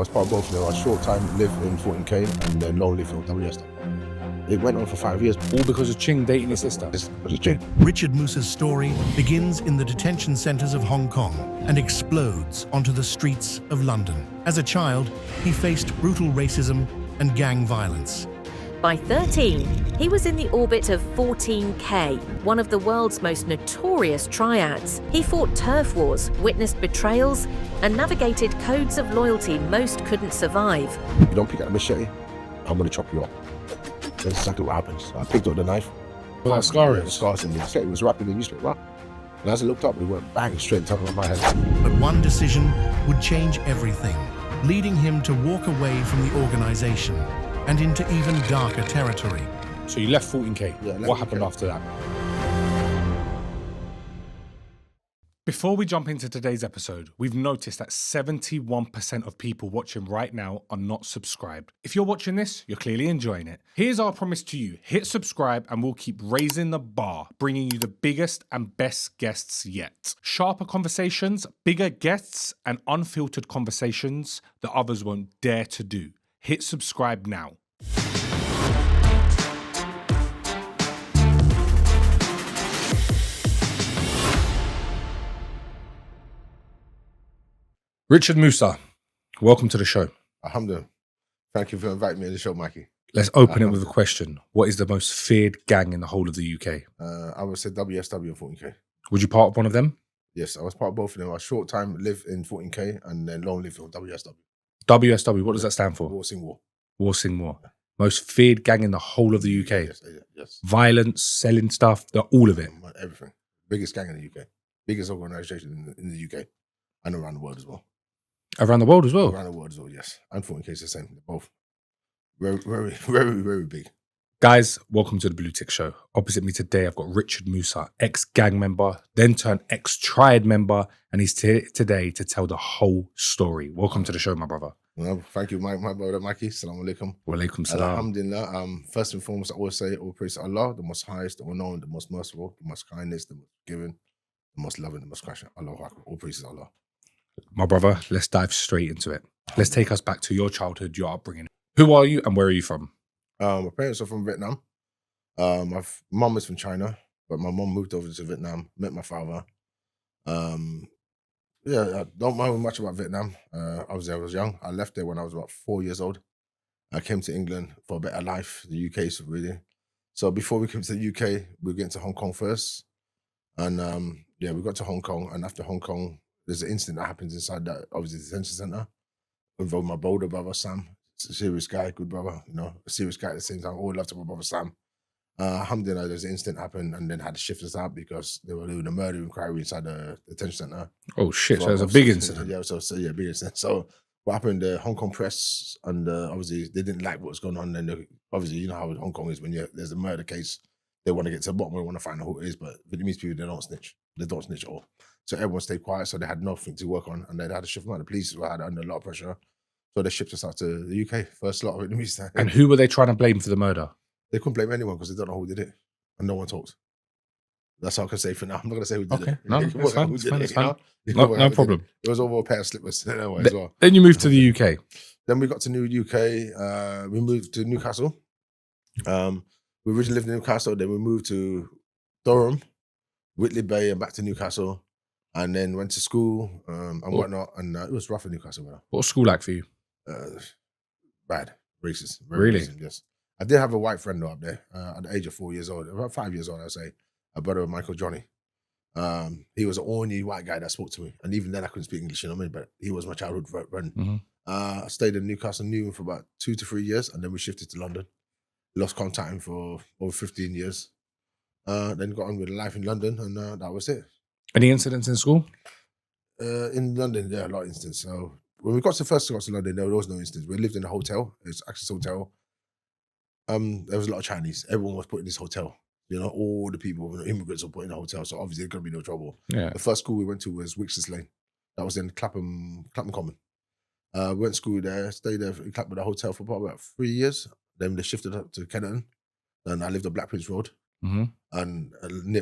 was part of both of them. I was short time lived in 14K and then long lived in WS. It went on for 5 years. All because of Ching dating his sister. Just Ching. Richard Musa's story begins in the detention centres of Hong Kong and explodes onto the streets of London. As a child, he faced brutal racism and gang violence. By 13, he was in the orbit of 14K, one of the world's most notorious triads. He fought turf wars, witnessed betrayals, and navigated codes of loyalty most couldn't survive. You don't pick up a machete, I'm gonna chop you up. That's exactly what happened. So I picked up the knife. Well, that scar The is. scars in the machete was wrapped in the newspaper. Wow. And as I looked up, it went bang straight to my head. But one decision would change everything, leading him to walk away from the organisation and into even darker territory. So you left 14K. Yeah, I left What happened 14K. after that? Before we jump into today's episode, we've noticed that 71% of people watching right now are not subscribed. If you're watching this, you're clearly enjoying it. Here's our promise to you. Hit subscribe and we'll keep raising the bar, bringing you the biggest and best guests yet. Sharper conversations, bigger guests, and unfiltered conversations that others won't dare to do. Hit subscribe now. Richard Musa, welcome to the show. Alhamdulillah. Thank you for inviting me on the show, Mikey. Let's open it with a question. What is the most feared gang in the whole of the UK? I would say WSW and 14K. Would you part of one of them? Yes, I was part of both of them. I was short time lived in 14K and then long lived in WSW. WSW, what does that stand for? War Sing War. War Sing War. Most feared gang in the whole of the UK. Yes. Violence, selling stuff, all of it. Everything. Biggest gang in the UK. Biggest organisation in the UK and around the world as well. Around the world as well. Around the world as well, yes. And 14K is the same. They're both very, very, very, very big. Guys, welcome to the Blue Tick Show. Opposite me today, I've got Richard Musa, ex-gang member, then turned ex-TRIAD member, and he's here today to tell the whole story. Welcome to the show, my brother. Well, thank you, my brother Mikey. Assalamu alaikum. Wa alaikum salam. Alhamdulillah. First and foremost, I always say all praise to Allah, the most highest, the unknown, the most merciful, the most kindness, the most giving, the most loving, the most compassionate. Allahu Akbar. All praise to Allah. My brother, let's dive straight into it. Let's take us back to your childhood, your upbringing. Who are you and where are you from? My parents are from Vietnam. My mum is from China, but my mum moved over to Vietnam, met my father. I don't know much about Vietnam. Obviously, I was young. I left there when I was about 4 years old. I came to England for a better life, the UK, so really. So before we came to the UK, we were getting to Hong Kong first. And we got to Hong Kong. And after Hong Kong, there's an incident that happens inside that, obviously, the detention centre. Involved my older brother, Sam. It's a serious guy, good brother, a serious guy at the same time. I always loved my brother, Sam. Alhamdulillah, there's an incident happened and then had to shift us out because they were doing a murder inquiry inside the detention centre. Oh shit, so it was a big incident. Yeah, big incident. So what happened, the Hong Kong press, and obviously they didn't like what was going on. And obviously, you know how Hong Kong is when there's a murder case, they want to get to the bottom, they want to find out who it is, but Vietnamese people, they don't snitch. They don't snitch at all. So everyone stayed quiet, so they had nothing to work on, and they had to shift them out. The police were under a lot of pressure. So they shipped us out to the UK, first lot of Vietnamese. And who were they trying to blame for the murder? They couldn't blame anyone because they don't know who did it. And no one talked. That's all I can say for now. I'm not going to say who did it. No, it's fine. It's fine. No problem. It was over a pair of slippers as well. Then you moved to the UK. Then we got to New UK. We moved to Newcastle. We originally lived in Newcastle. Then we moved to Durham, Whitley Bay, and back to Newcastle. And then went to school and whatnot. And it was rough in Newcastle. What was school like for you? Bad. Racist. Really? Racist, yes. I did have a white friend though up there at the age of 4 years old, about 5 years old, I'd say, a brother of Michael Johnny. He was the only white guy that spoke to me. And even then I couldn't speak English, you know what I mean? But he was my childhood friend. Mm-hmm. I stayed in Newcastle, knew him for about 2 to 3 years, and then we shifted to London. Lost contact with him for over 15 years. Then got on with life in London, and that was it. Any incidents in school? In London, yeah, a lot of incidents. So when we got to London, there was no incidents. We lived in a hotel. It's Access Hotel. There was a lot of Chinese. Everyone was put in this hotel. All the people, immigrants were put in a hotel. So obviously there's going to be no trouble. Yeah. The first school we went to was Wix's Lane. That was in Clapham Common. We went to school there, stayed there in Clapham, the hotel for about 3 years. Then they shifted up to Kennington. And I lived on Black Prince Road. Mm-hmm. And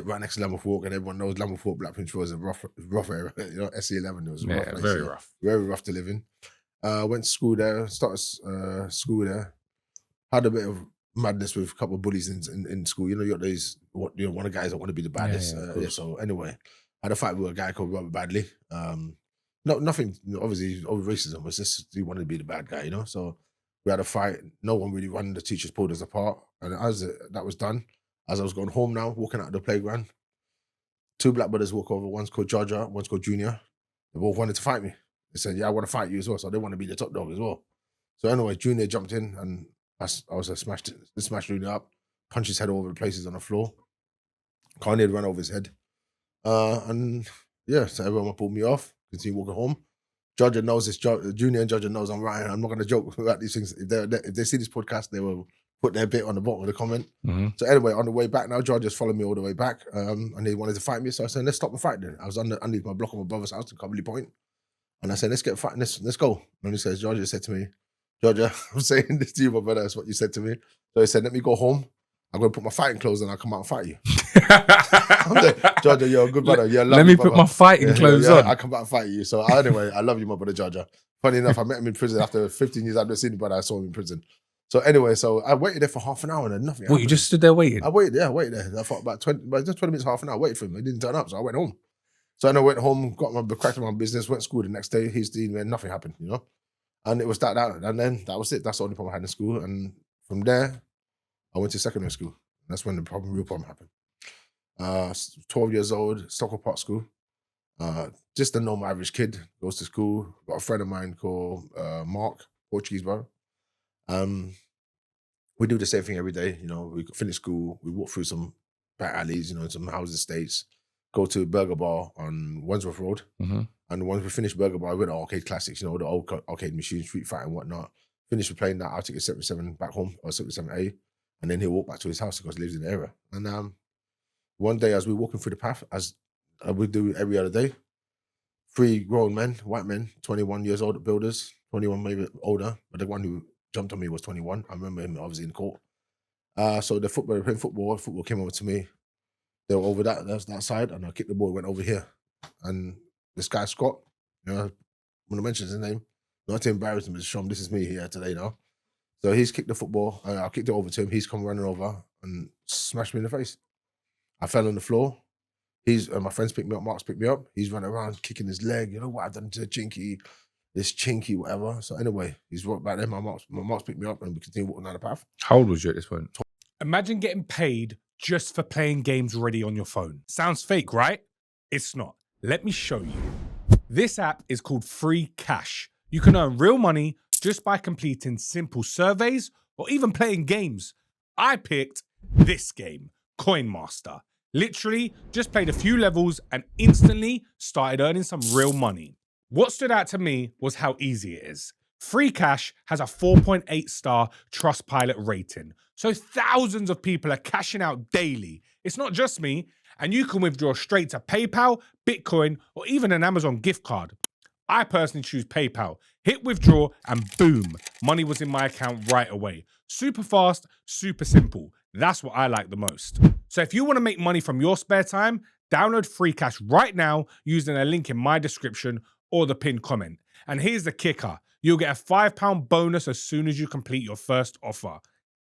right next to Lambeth Walk, and everyone knows Lambeth Walk, Black Prince Road is a rough area. SE11, it was a rough place. Very rough. Very rough to live in. Went to school there, started school there. Had a bit of madness with a couple of bullies in school. You know, one of the guys that want to be the baddest. So anyway, had a fight with a guy called Robert Badley. Nothing, obviously, over racism. Was just he wanted to be the bad guy, you know. So we had a fight. No one really ran. The teachers pulled us apart. And as that was done, as I was going home now, walking out of the playground, two black brothers walk over. One's called Georgia, one's called Junior. They both wanted to fight me. They said, "Yeah, I want to fight you as well." So they want to be the top dog as well. So anyway, Junior jumped in and I was smashed Junior up, punched his head all over the places on the floor. Kanye ran over his head. And yeah, so everyone pulled me off, continue walking home. Georgia knows this, Junior and Georgia knows I'm right. I'm not going to joke about these things. If they see this podcast, they will put their bit on the bottom of the comment. So anyway, on the way back now, Georgia's followed me all the way back. And he wanted to fight me. So I said, let's stop the fight then. I was underneath my block of my brother's house in Cumberley Point. And I said, let's get fighting, let's go. And he says, Georgia said to me, Georgia, I'm saying this to you, my brother, that's what you said to me. So he said, let me go home. I'm going to put my fighting clothes on and I'll come out and fight you. I'm like, Georgia, you're a good brother. Let me put my fighting clothes on. I'll come out and fight you. So anyway, I love you, my brother, Georgia. Funny enough, I met him in prison after 15 years. I've never seen him, but I saw him in prison. So anyway, so I waited there for half an hour and then nothing happened. You just stood there waiting? I waited there. I thought about 20 minutes, half an hour, waited for him. He didn't turn up, so I went home. So then I went home, cracked my business, went to school the next day. He's dean, man, nothing happened, you know? And it was that, and then that was it. That's the only problem I had in school. And from there, I went to secondary school. That's when the real problem happened. 12 years old, Stockwell Park School. Just a normal average kid, goes to school. Got a friend of mine called Mark, Portuguese bro. We do the same thing every day. You know, we finish school, we walk through some back alleys, you know, some housing estates, go to a burger bar on Wandsworth Road. And once we finish burger bar, we went to arcade classics, you know, the old arcade machines, Street Fighter and whatnot. Finished with playing that, I'll take a 77 back home, or 77A. And then he'll walk back to his house because he lives in the area. And one day, as we were walking through the path, as we do every other day, 3 grown men, white men, 21 years old, builders, 21 maybe older, but the one who jumped on me was 21. I remember him obviously in court. So the football, playing football came over to me. They were over that side, and I kicked the ball, went over here. And this guy, Scott, you know, when I mention his name, not to embarrass him, but to show him this is me here today now. So he's kicked the football, and I kicked it over to him. He's come running over and smashed me in the face. I fell on the floor. My friends picked me up, Mark's picked me up. He's running around kicking his leg. You know what I've done to this chinky, whatever. So anyway, he's walked back there. My Mark's picked me up and we continued walking down the path. How old was you at this point? Imagine getting paid just for playing games ready on your phone. Sounds fake, right? It's not. Let me show you. This app is called Free Cash. You can earn real money just by completing simple surveys or even playing games. I picked this game, Coin Master. Literally just played a few levels and instantly started earning some real money. What stood out to me was how easy it is. Free Cash has a 4.8 star Trustpilot rating, so thousands of people are cashing out daily. It's not just me, and you can withdraw straight to PayPal, Bitcoin, or even an Amazon gift card. I personally choose PayPal. Hit withdraw and boom, money was in my account right away. Super fast, super simple. That's what I like the most. So if you want to make money from your spare time, download Free Cash right now using a link in my description or the pinned comment. And here's the kicker. You'll get a £5 bonus as soon as you complete your first offer.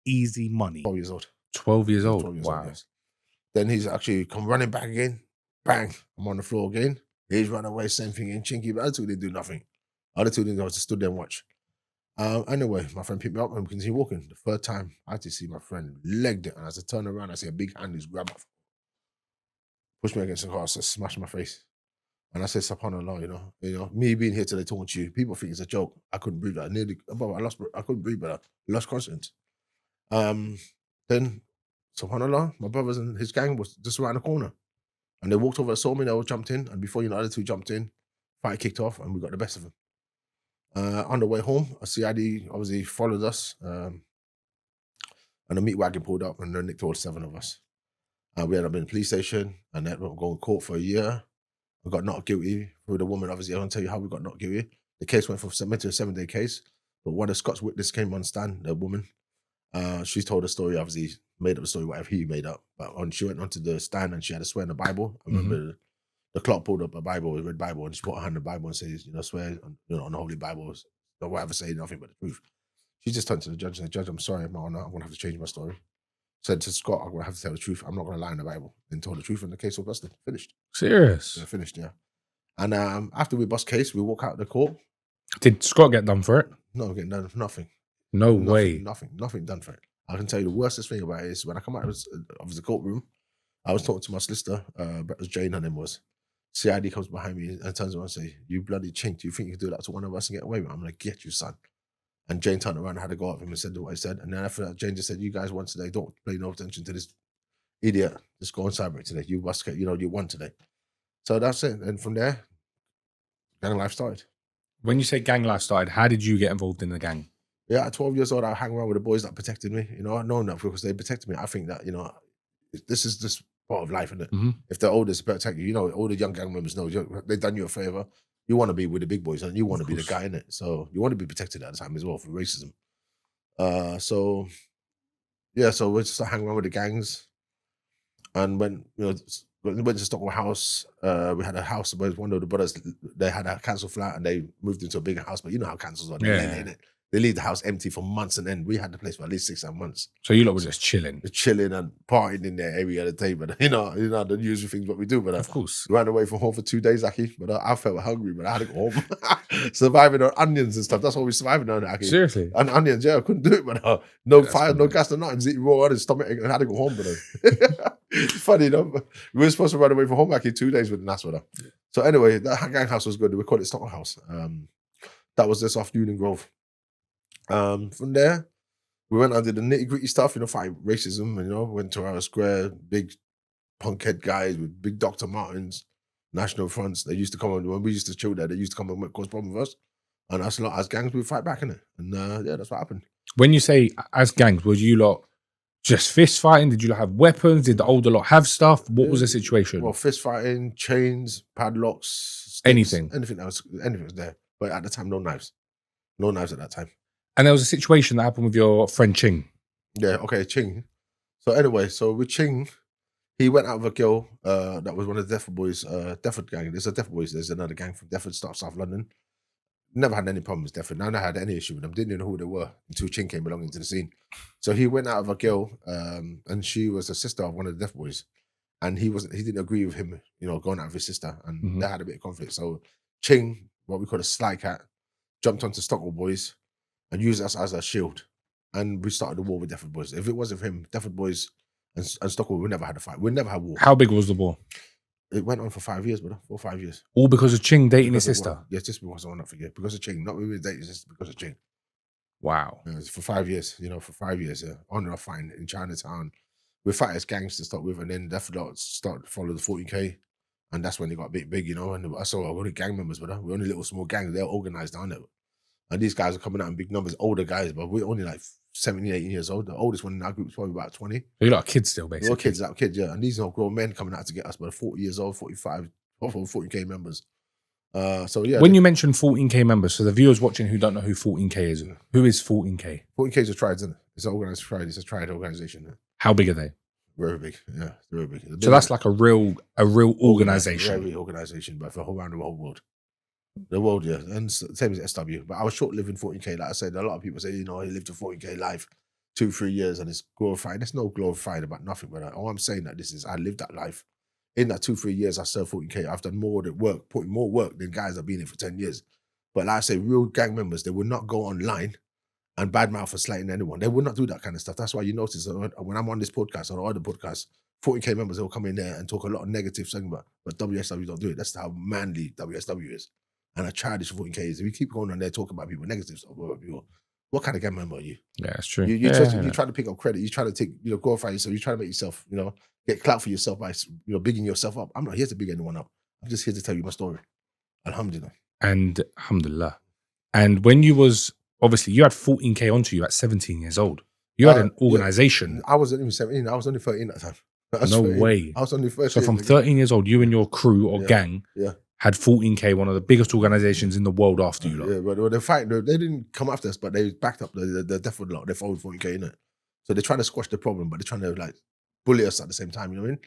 Easy money. 12 years old. 12 years old? 12 years wow. Old, yes. Then he's actually come running back again. Bang. I'm on the floor again. He's run away, same thing in chinky, but other two didn't do nothing. Other two didn't, I just stood there and watch. Anyway, my friend picked me up and we continued walking. The third time, I had to see my friend legged it, and as I turned around, I see a big hand who's grabbed my phone, pushed me against the car, so smashed my face. And I said, subhanAllah, you know, me being here today talking to you, people think it's a joke. I couldn't breathe. I couldn't breathe, but I lost conscience. Then, subhanAllah, my brothers and his gang was just around the corner. And they walked over, saw me, they all jumped in. And before you know, the other two jumped in, fight kicked off, and we got the best of them. On the way home, a CID obviously followed us. And a meat wagon pulled up and they nicked all 7 of us. We ended up in the police station and then we were going to court for a year. We got not guilty through the woman. Obviously, I won't tell you how we got not guilty. The case went from submitted to a 7-day case. But one of Scott's witnesses came on stand, the woman. She told a story, obviously, made up a story, whatever he made up. But she went onto the stand and she had to swear in the Bible. I remember the clerk pulled up a Bible, a red Bible, and she put her hand in the Bible and says, swear on the Holy Bible, or whatever, say nothing but the truth. She just turned to the judge and said, Judge, I'm sorry, I'm going to have to change my story. Said to Scott, I'm going to have to tell the truth. I'm not going to lie in the Bible. Then told the truth and the case was busted. Finished. Serious? Yeah, finished, yeah. And after we bust case, we walk out of the court. Did Scott get done for it? No, getting done, nothing. No way. Nothing done for it. I can tell you the worstest thing about it is when I come out of the courtroom, I was talking to my solicitor, Jane, her name was. CID comes behind me and turns around and says, you bloody chink, do you think you can do that to one of us and get away with it? I'm going to get you, son. And Jane turned around and had to go up him and said what he said. And then after that, Jane just said, you guys won today. Don't pay no attention to this idiot. Just go on cyber today. You won today. So that's it. And from there, gang life started. When you say gang life started, how did you get involved in the gang? Yeah, at 12 years old, I hang around with the boys that protected me. I've known that because they protected me. I think that, this is just part of life, isn't it? Mm-hmm. If they're older, it's protect you. All the young gang members know they've done you a favor. You want to be with the big boys and you want to be the guy in it. So you want to be protected at the time as well for racism. So we just hang around with the gangs. And when we went to Stockholm House, we had a house where one of the brothers, they had a council flat and they moved into a bigger house. But you know how councils are. They leave the house empty for months and then we had the place for at least 6-7 months. So you lot were just chilling? Chilling and partying in there every other day. But you know the usual things what we do. But of course. Ran away from home for 2 days, Aki. But I felt hungry, but I had to go home. Surviving on onions and stuff. That's what we surviving on, Aki. Seriously? And onions, yeah, I couldn't do it, but no fire, no gas, no nothing. Just eating raw onions, stomach ache, and I had to go home with her. It's funny, We were supposed to run away from home, Aki, 2 days with the NAS with her. So anyway, that gang house was good. We called it Stockholm House. That was just off Union Grove. From there, we went and did the nitty-gritty stuff, fight racism, went to our square, big punkhead guys with big Dr. Martens, National Fronts. They used to come when we used to chill there, they used to come and cause problems with us. And us lot as gangs, we fight back in it. And that's what happened. When you say as gangs, was you lot just fist fighting? Did you lot have weapons? Did the older lot have stuff? What was the situation? Well, fist fighting, chains, padlocks, sticks, anything was there. But at the time, no knives. No knives at that time. And there was a situation that happened with your friend Ching. Yeah, okay, Ching. So anyway, with Ching, he went out with a girl that was one of the Deptford boys, Deptford gang. There's a Deptford boys, there's another gang from Deptford, South London. Never had any problems with Deptford. Never had any issue with them. Didn't even know who they were until Ching came along into the scene. So he went out with a girl, and she was a sister of one of the Deptford boys. And he didn't agree with him, going out with his sister. And they had a bit of conflict. So Ching, what we call a sly cat, jumped onto Stockholm boys and used us as a shield. And we started the war with Deptford boys. If it wasn't for him, Deptford boys and Stockholm, we never had a fight. We never had war. How big was the war? It went on for 5 years, brother. 4 or 5 years. All because of Ching dating his sister? Yes, just because I want to forget. Because of Ching. Not really dating his sister, because of Ching. Wow. For 5 years, for 5 years, on and off fighting in Chinatown. We fight as gangs to start with, and then Deptford started to follow the 40K. And that's when they got a bit big, and I saw we're only gang members, brother. We're only little small gangs. They're organized down there. And these guys are coming out in big numbers, older guys, but we're only like 17, 18 years old. The oldest one in our group is probably about 20. So you're like kids still, basically. We're kids, yeah. And these are grown men coming out to get us, but 40 years old, 45, 40K members. When you mention 14K members, so the viewers watching who don't know who 14K is, who is 14K? 14K is a triads, isn't it? It's an organized triad. It's a triad organization. How big are they? Very big, yeah, very big. So that's like a real organization. Very organization, but for around the whole world. The world, yeah, and same as SW. But I was short-living 14K. Like I said, a lot of people say, he lived a 14K life, 2-3 years, and it's glorified. There's no glorified about nothing, but all I'm saying that this is, I lived that life. In that 2-3 years, I served 14K. I've done more work, putting more work than guys that have been here for 10 years. But like I say, real gang members, they would not go online and badmouth or slighting anyone. They would not do that kind of stuff. That's why you notice that when I'm on this podcast or other podcasts, 40K members, they'll come in there and talk a lot of negative things about, but WSW don't do it. That's how manly WSW is. And a childish 14K is. If you keep going on there talking about people, negative stuff about people, what kind of gang member are you? Yeah, that's true. You try to pick up credit. You try to take, glorify yourself. You try to make yourself, get clout for yourself by, bigging yourself up. I'm not here to big anyone up. I'm just here to tell you my story. Alhamdulillah. And alhamdulillah. And when you was, obviously, you had 14K onto you at 17 years old. You had an organization. Yeah. I wasn't even 17. I was only 13 at the time. No 13. Way. I was only 13. So from 13 years old, you and your crew or gang had 14K, one of the biggest organizations in the world after you lot. Yeah, but they fight. They didn't come after us, but they backed up the Deptford lot. They followed 14K in it. So they're trying to squash the problem, but they're trying to bully us at the same time. You know what I mean?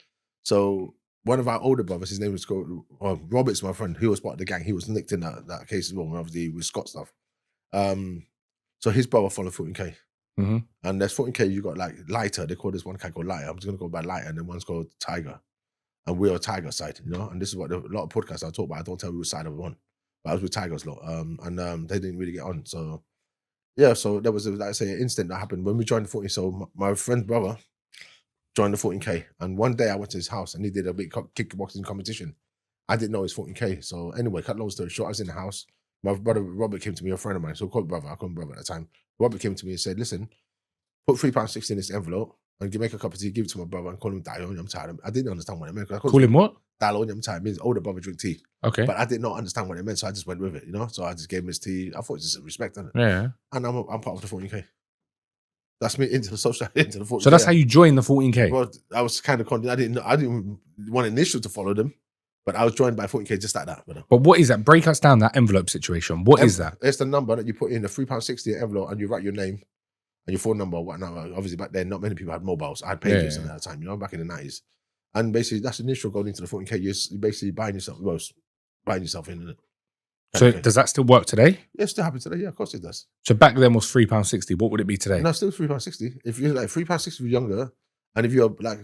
So one of our older brothers, his name was Robert's my friend. He was part of the gang. He was nicked in that case as well, obviously with Scott stuff. So his brother followed 14K. Mhm. And there's 14K, you got like Lighter. They call this one guy called Lighter. I'm just going to go by Lighter. And then one's called Tiger. And we're on Tiger side, you know? And this is what a lot of podcasts I talk about. I don't tell you which side I was on. But I was with Tigers lot. They didn't really get on. So, yeah, so there was, like I say, an incident that happened when we joined the 14. So my friend's brother joined the 14K. And one day I went to his house and he did a big kickboxing competition. I didn't know it was 14K. So anyway, cut long story short, I was in the house. My brother Robert came to me, a friend of mine. So I called him brother. I called him brother at the time. Robert came to me and said, listen, put £3.60 in this envelope and make a cup of tea, give it to my brother and call him Dalo. I'm tired. I didn't understand what it meant. Call him what? Dalo. I'm tired. It means older brother drink tea. Okay. But I did not understand what it meant, so I just went with it, you know? So I just gave him his tea. I thought it was just respect, isn't it? Yeah. And I'm part of the 14K. That's me into the 14K. So that's how you joined the 14K? Well, I was kind of I didn't want initial to follow them, but I was joined by 14K just like that. But what is that? Break us down that envelope situation. What is that? It's the number that you put in the £3.60 envelope and you write your name and your phone number or whatnot. Obviously, back then, not many people had mobiles. I had pages at that time, you know, back in the 90s. And basically, that's the initial going into the 14K. You're basically buying yourself in it. So does that still work today? Yeah, it still happens today. Yeah, of course it does. So back then was £3.60. What would it be today? No, still £3.60. If you're like £3.60 if you're younger, and if you're like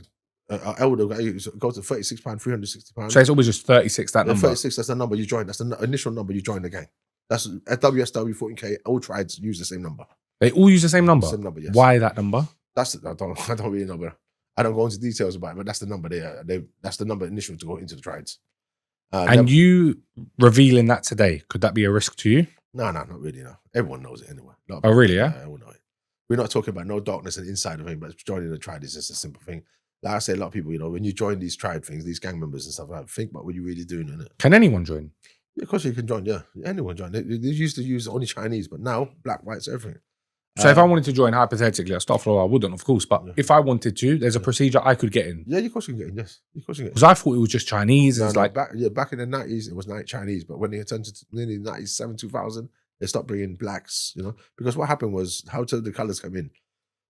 elder, go to £36, £360. So it's always just 36, that number? 36, that's the number you join. That's the initial number you join the gang. That's at WSW 14K, all triads use the same number. They all use the same number? Same number, yes. Why that number? I don't really know, but I don't go into details about it, but that's the number that's the number initial to go into the triads. And you revealing that today, could that be a risk to you? No, not really, no. Everyone knows it anyway. Oh, really, yeah? Everyone knows it. We're not talking about no darkness and inside of it, but joining the triad is just a simple thing. Like I say, a lot of people, you know, when you join these triad things, these gang members and stuff like that, think about what you're really doing, innit? Can anyone join? Yeah, of course you can join, yeah. Anyone join. They used to use only Chinese, but now, black, whites, everything. So if I wanted to join, hypothetically, I wouldn't, of course, but if I wanted to, there's a procedure I could get in. Yeah, of course you can get in, yes. Of course you can get in. Because I thought it was just Chinese. Back in the 90s, it was Chinese, but when they turned to nearly 97, 2000, they stopped bringing blacks, you know? Because what happened was, how did the colours come in?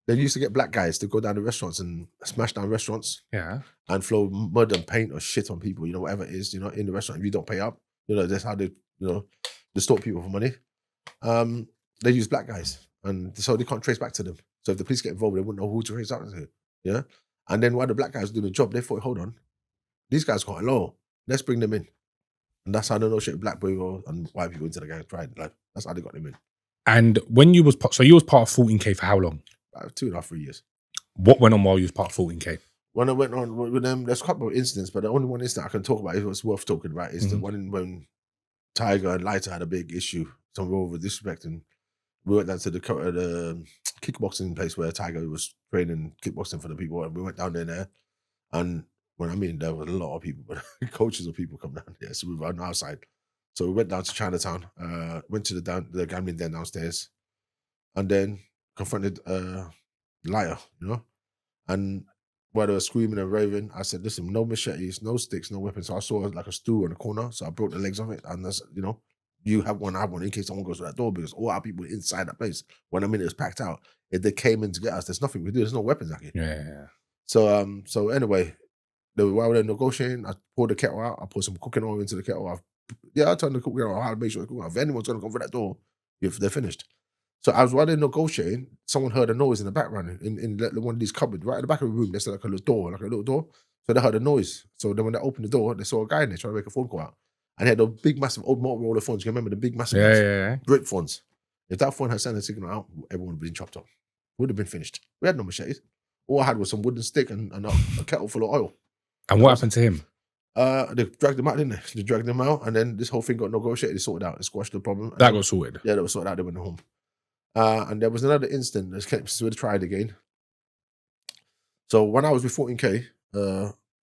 They used to get black guys to go down to restaurants and smash down restaurants. Yeah. And throw mud and paint or shit on people, you know, whatever it is, you know, in the restaurant. If you don't pay up, you know, that's how they, you know, distort people for money. They use black guys. And so they can't trace back to them. So if the police get involved, they wouldn't know who to trace out to. Yeah. And then while the black guys doing the job, they thought, hold on, these guys got low. Let's bring them in. And that's how they know shit black people and white people into the gang tried. Like, that's how they got them in. And when you was part of 14K for how long? 2.5, 3 years. What went on while you was part of 14K? When I went on with them, there's a couple of incidents, but the only one incident I can talk about, what's worth talking about, is the one when Tiger and Lighter had a big issue, some over disrespect, and we went down to the kickboxing place where Tiger was training kickboxing for the people, and we went down there, and when I mean there were a lot of people, but coaches of people come down there, so we were on our side. So we went down to Chinatown, went to the gambling den downstairs, and then confronted Lighter, you know, and while they were screaming and raving, I said, listen, no machetes, no sticks, no weapons. So I saw like a stool in the corner, so I broke the legs of it, and that's, you know, you have one, I have one, in case someone goes to that door, because all our people inside that place, when I mean it was packed out, if they came in to get us, there's nothing we do. There's no weapons like it. Yeah. So anyway, while we were negotiating, I poured the kettle out. I put some cooking oil into the kettle. I turned the cooking oil. I had to make sure it's cooking. If anyone's going to come for that door, if they're finished. So while they're negotiating, someone heard a noise in the background in one of these cupboards, right at the back of the room. There's like a little door. So they heard a noise. So then when they opened the door, they saw a guy in there trying to make a phone call out. And he had those big, massive old Motorola phones. You can remember the big, massive ones? Yeah. Brick phones. If that phone had sent a signal out, everyone would have been chopped up. Would have been finished. We had no machetes. All I had was some wooden stick and a kettle full of oil. And what happened to him? They dragged him out, didn't they? They dragged him out, and then this whole thing got negotiated. They sorted out. They squashed the problem. That got sorted? Yeah, they were sorted out. They went home. And there was another incident that came with TRIAD again. So when I was with 14K,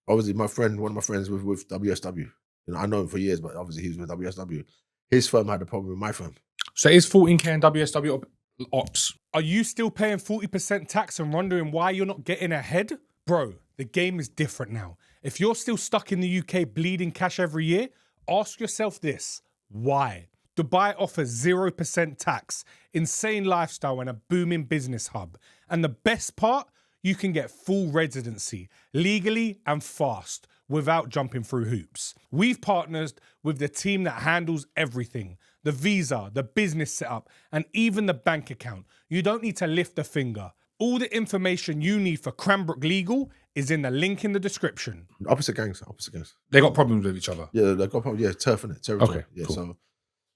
obviously one of my friends with WSW. You know, I know him for years, but obviously he was with WSW. His firm had a problem with my firm. So is 14K and WSW ops? Are you still paying 40% tax and wondering why you're not getting ahead? Bro, the game is different now. If you're still stuck in the UK bleeding cash every year, ask yourself this: why? Dubai offers 0% tax, insane lifestyle, and a booming business hub. And the best part, you can get full residency, legally and fast, without jumping through hoops. We've partnered with the team that handles everything. the visa, the business setup, and even the bank account. You don't need to lift a finger. All the information you need for Cranbrook Legal is in the link in the description. Opposite gangs. They got problems with each other. Yeah, they got problems. Yeah, turf in it, territory. Okay, yeah. cool.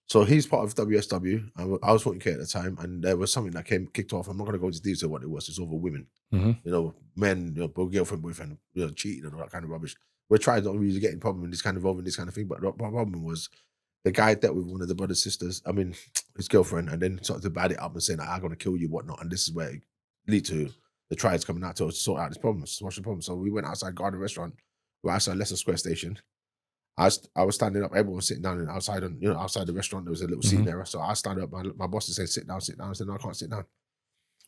So he's part of WSW. I was 40K at the time, and there was something that kicked off. I'm not going to go into detail what it was. It's over women, you know, men, girlfriend, boyfriend, cheating and all that kind of rubbish. We're trying not really getting problem in this kind of involved in this kind of thing, but the problem was the guy dealt with one of the brother's sisters. I mean, his girlfriend, and then started to bad it up and saying, "I'm going to kill you, whatnot." And this is where it lead to the triads coming out to sort out this problem, squash the problem. So we went outside Garden Restaurant. We're outside Leicester Square Station. I was standing up. Everyone was sitting down outside the restaurant. There was a little seating area. So I stand up. My boss said, "Sit down, sit down." I said, "No, I can't sit down."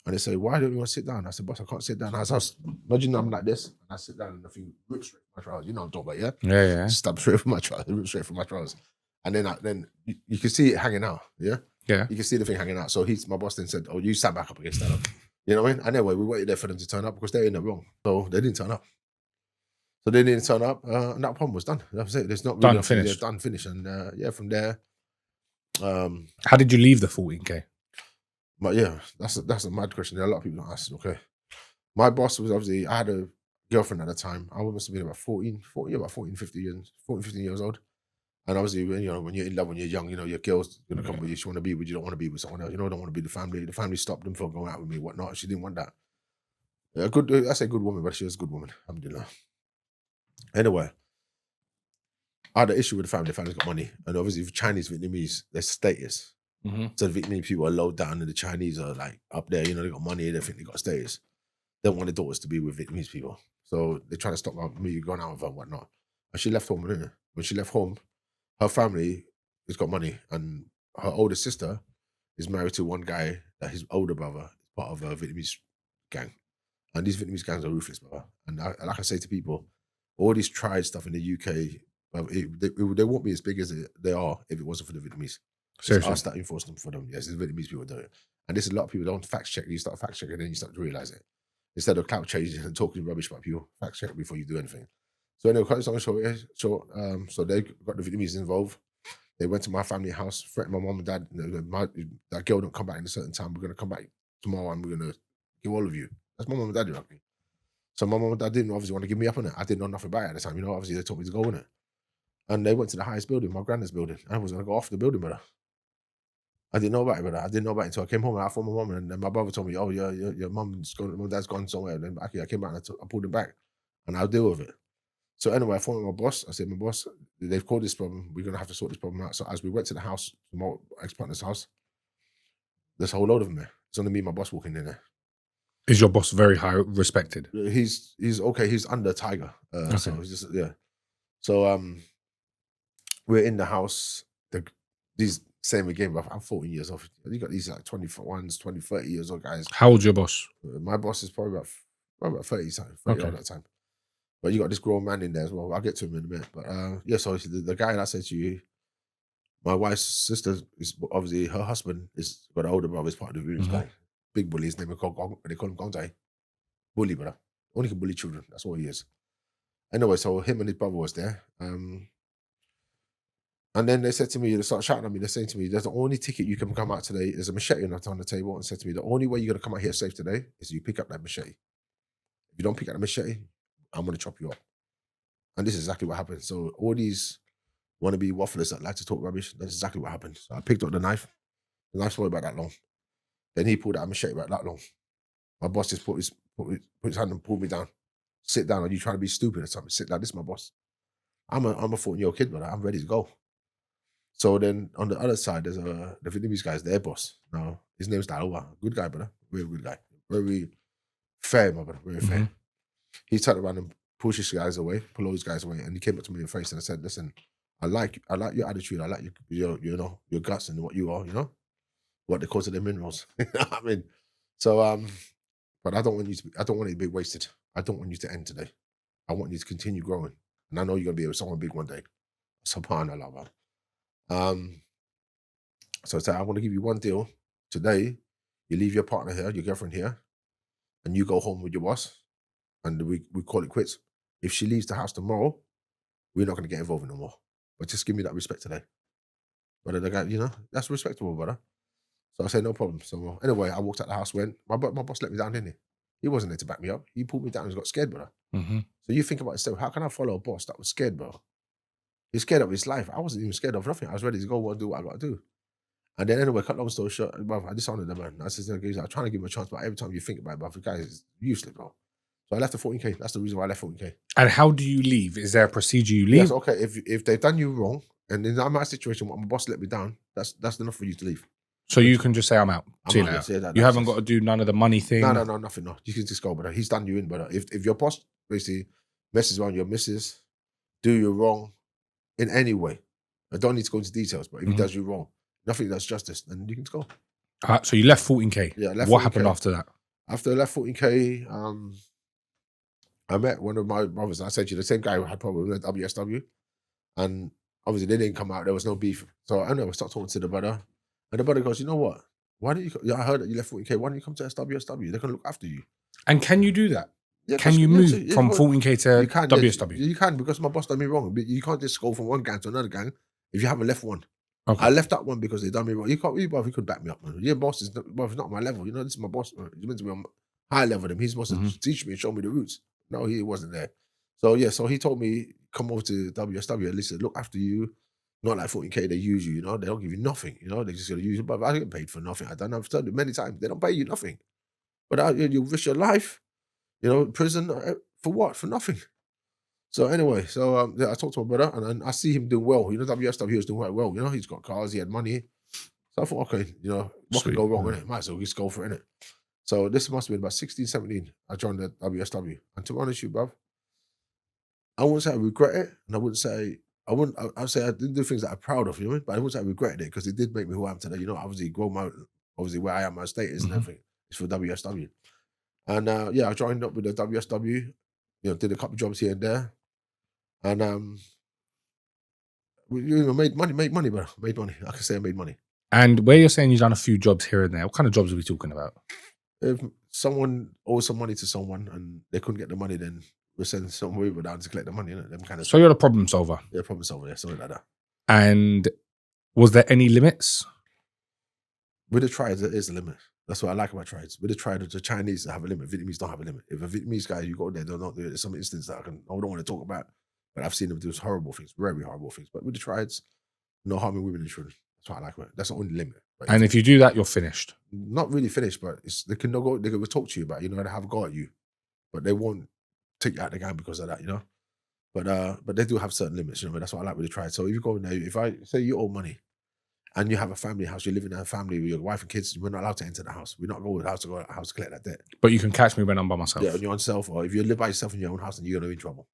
And they say, "Why don't you want to sit down?" I said, "Boss, I can't sit down." I was imagine I'm like this, and I sit down and the thing rips straight from my trousers. You know what I'm talking about, yeah? Yeah. Stab straight from my trousers, rips straight from my trousers. And then you can see it hanging out, yeah? Yeah. You can see the thing hanging out. So my boss then said, "Oh, you stand back up against that up." You know what I mean? And anyway, we waited there for them to turn up because they're in the wrong. So they didn't turn up. And that problem was done. That was it. There's not really Done, finished. done, finished. And from there. How did you leave the 14K? But yeah, that's a mad question. A lot of people don't ask. Okay, my boss was obviously, I had a girlfriend at the time. I must have been about 14, 15 years old. And obviously, when you're in love, when you're young, your girl's gonna come with you. She want to be with you. Don't want to be with someone else. Don't want to be the family. The family stopped them from going out with me, whatnot. She didn't want that. I say good woman, but she was a good woman. Alhamdulillah. Anyway, I had an issue with the family. The family's got money, and obviously, for Chinese, Vietnamese, there's status. So the Vietnamese people are low down, and the Chinese are like up there. They got money. They think they got status. They don't want their daughters to be with Vietnamese people, so they're trying to stop me going out with her and whatnot. And she left home. When she left home, her family has got money, and her older sister is married to one guy that his older brother is part of a Vietnamese gang. And these Vietnamese gangs are ruthless, brother. And like I say to people, all these triad stuff in the UK, they won't be as big as they are if it wasn't for the Vietnamese. Seriously? It's us that enforce them for them. Yes, the Vietnamese people do it. And there's a lot of people don't fact check. You start fact checking, and then you start to realize it. Instead of clout chasing and talking rubbish about people, fact check before you do anything. So anyway, cut this long story short, so they got the Vietnamese involved. They went to my family house, threatened my mom and dad. That girl don't come back in a certain time. We're gonna come back tomorrow, and we're gonna kill all of you. That's my mom and dad rugby. So my mom and dad didn't obviously want to give me up on it. I didn't know nothing about it at the time. Obviously they told me to go on it. And they went to the highest building, my granddad's building. I was going to go off the building, brother. I didn't know about it, brother. I didn't know about it until I came home and I phoned my mom, and then my brother told me, "Oh, your mum's gone, my dad's gone somewhere." And then I came back and I pulled him back, and I'll deal with it. So anyway, I phoned my boss. I said, "My boss, they've called this problem. We're going to have to sort this problem out." So as we went to the house, my ex-partner's house, there's a whole load of them there. It's only me and my boss walking in there. Is your boss very high respected? He's okay. He's under Tiger. Okay. So he's just, yeah. So we're in the house. These same again, but I'm 14 years old. You got these like 21s, 20, 30 years old guys. How old's your boss? My boss is probably about 30 at that time. But you got this grown man in there as well. I'll get to him in a minute. But yeah, so the guy that I said to you, my wife's sister is obviously, her husband is got an older brother, is part of the Vietnamese guy. Big bully. His name is called Gong. They call him Gong Jai. Bully, brother. Only can bully children. That's what he is. Anyway, so him and his brother was there. And then they said to me, they started shouting at me. They're saying to me, "There's the only ticket you can come out today. There's a machete on the table." And said to me, "The only way you're going to come out here safe today is you pick up that machete. If you don't pick up the machete, I'm going to chop you up." And this is exactly what happened. So all these wannabe wafflers that like to talk rubbish, that's exactly what happened. So I picked up the knife. The knife's probably about that long. Then he pulled out a machete about that long. My boss just put his hand and pulled me down. "Sit down. Are you trying to be stupid or something? Sit down. This is my boss. I'm a 14-year-old kid, but I'm ready to go." So then on the other side, there's the Vietnamese guy's their boss. Now his name's Daowa. Good guy, brother. Very good guy. Very fair, my brother. Very fair. He turned around and pushed his guys away, pulled all his guys away, and he came up to me in the face and I said, "Listen, I like your attitude. I like your guts and what you are. What they call to the minerals." You know what I mean? So but I don't want it to be wasted. I don't want you to end today. I want you to continue growing. And I know you're gonna be with someone big one day. Subhanallah. So I said, "I want to give you one deal. Today, you leave your partner here, your girlfriend here, and you go home with your boss, and we call it quits. If she leaves the house tomorrow, we're not going to get involved no more. But just give me that respect today." But the guy, you know, that's respectable, brother. So I said, no problem. So anyway, I walked out the house, my boss let me down, didn't he? He wasn't there to back me up. He pulled me down and got scared, brother. Mm-hmm. So you think about yourself, how can I follow a boss that was scared, bro? He's scared of his life. I wasn't even scared of nothing. I was ready to go and do what I got to do. And then anyway, cut long story short, bro, I dishonored the man. I said, I'm trying to give him a chance, but every time you think about it, bro, the guy is useless, bro. So I left the 14K. That's the reason why I left 14K. And how do you leave? Is there a procedure you leave? Yes, okay. If they've done you wrong, and in my situation, my boss let me down, that's enough for you to leave. So you can just say, I'm out. See you out, later. yes, You haven't got to do none of the money thing? No, nothing, no. You can just go, brother. He's done you in, brother. If your boss basically messes around your missus, do you wrong in any way, I don't need to go into details, but if he does you wrong, nothing that's justice, then you can just go. So you left 14K. Yeah, I left What 14K. happened after that? After I left 14K, I met one of my brothers. I said to you, the same guy who had problems with WSW. And obviously they didn't come out. There was no beef. So I know I started talking to the brother. And the brother goes, you know what? Why don't you, I heard that you left 14K. Why don't you come to SWSW? They're going to look after you. And can you do that? Yeah, can you move from 14K to WSW? You can, because my boss done me wrong. But you can't just go from one gang to another gang if you haven't left one. Okay. I left that one because they done me wrong. You can't, you could back me up, man. Your boss is not my level. You know, this is my boss. He's meant to be on high level than him. He's supposed to teach me and show me the roots. No, he wasn't there. So yeah, so he told me, come over to WSW, at least they look after you. Not like 14K, they use you, you know, they don't give you nothing, you know, they just gonna use you. But I get paid for nothing. I've told you many times, they don't pay you nothing. But you risk your life, you know, prison for what? For nothing. So anyway, yeah, I talked to my brother and I see him doing well. You know, WSW, he was doing quite well. You know, he's got cars, he had money. So I thought, okay, you know, what could go wrong, innit? Might as well just go for it, innit? So this must have been about 16, 17. I joined the WSW. And to be honest with you, bruv, I wouldn't say I regret it, and I wouldn't say I'd say I didn't do things that I'm proud of, you know what I mean? But I wouldn't say I regretted it because it did make me who I am today. You know, obviously obviously where I am, my status and everything is for WSW. And yeah, I joined up with the WSW, you know, did a couple of jobs here and there. And you know, made money, bro. Made money. I can say I made money. And where you're saying you've done a few jobs here and there, what kind of jobs are we talking about? If someone owes some money to someone and they couldn't get the money, then we'll send some people down to collect the money, them kind of So you're the problem solver? Yeah, problem solver, yeah, something like that. And was there any limits? With the triads, there is a limit. That's what I like about triads. With the triads, the Chinese have a limit. Vietnamese don't have a limit. If a Vietnamese guy, you go there, they'll not do it. There's some instance that I don't want to talk about, but I've seen them do horrible things, very horrible things. But with the triads, no harming women and children. That's what I like about it. That's the only limit. But and if you do that, you're finished. Not really finished, but they can talk to you about it, you know, they have a go at you, but they won't take you out of the game because of that, you know. But they do have certain limits, you know. That's what I like with the triad. So if you go in there, if I say you owe money and you have a family house, you're living in a family with your wife and kids, we're not allowed to enter the house. We're not going to the house to collect that debt. But you can catch me when I'm by myself. Yeah, on your own self, or if you live by yourself in your own house, then you're going to be in trouble.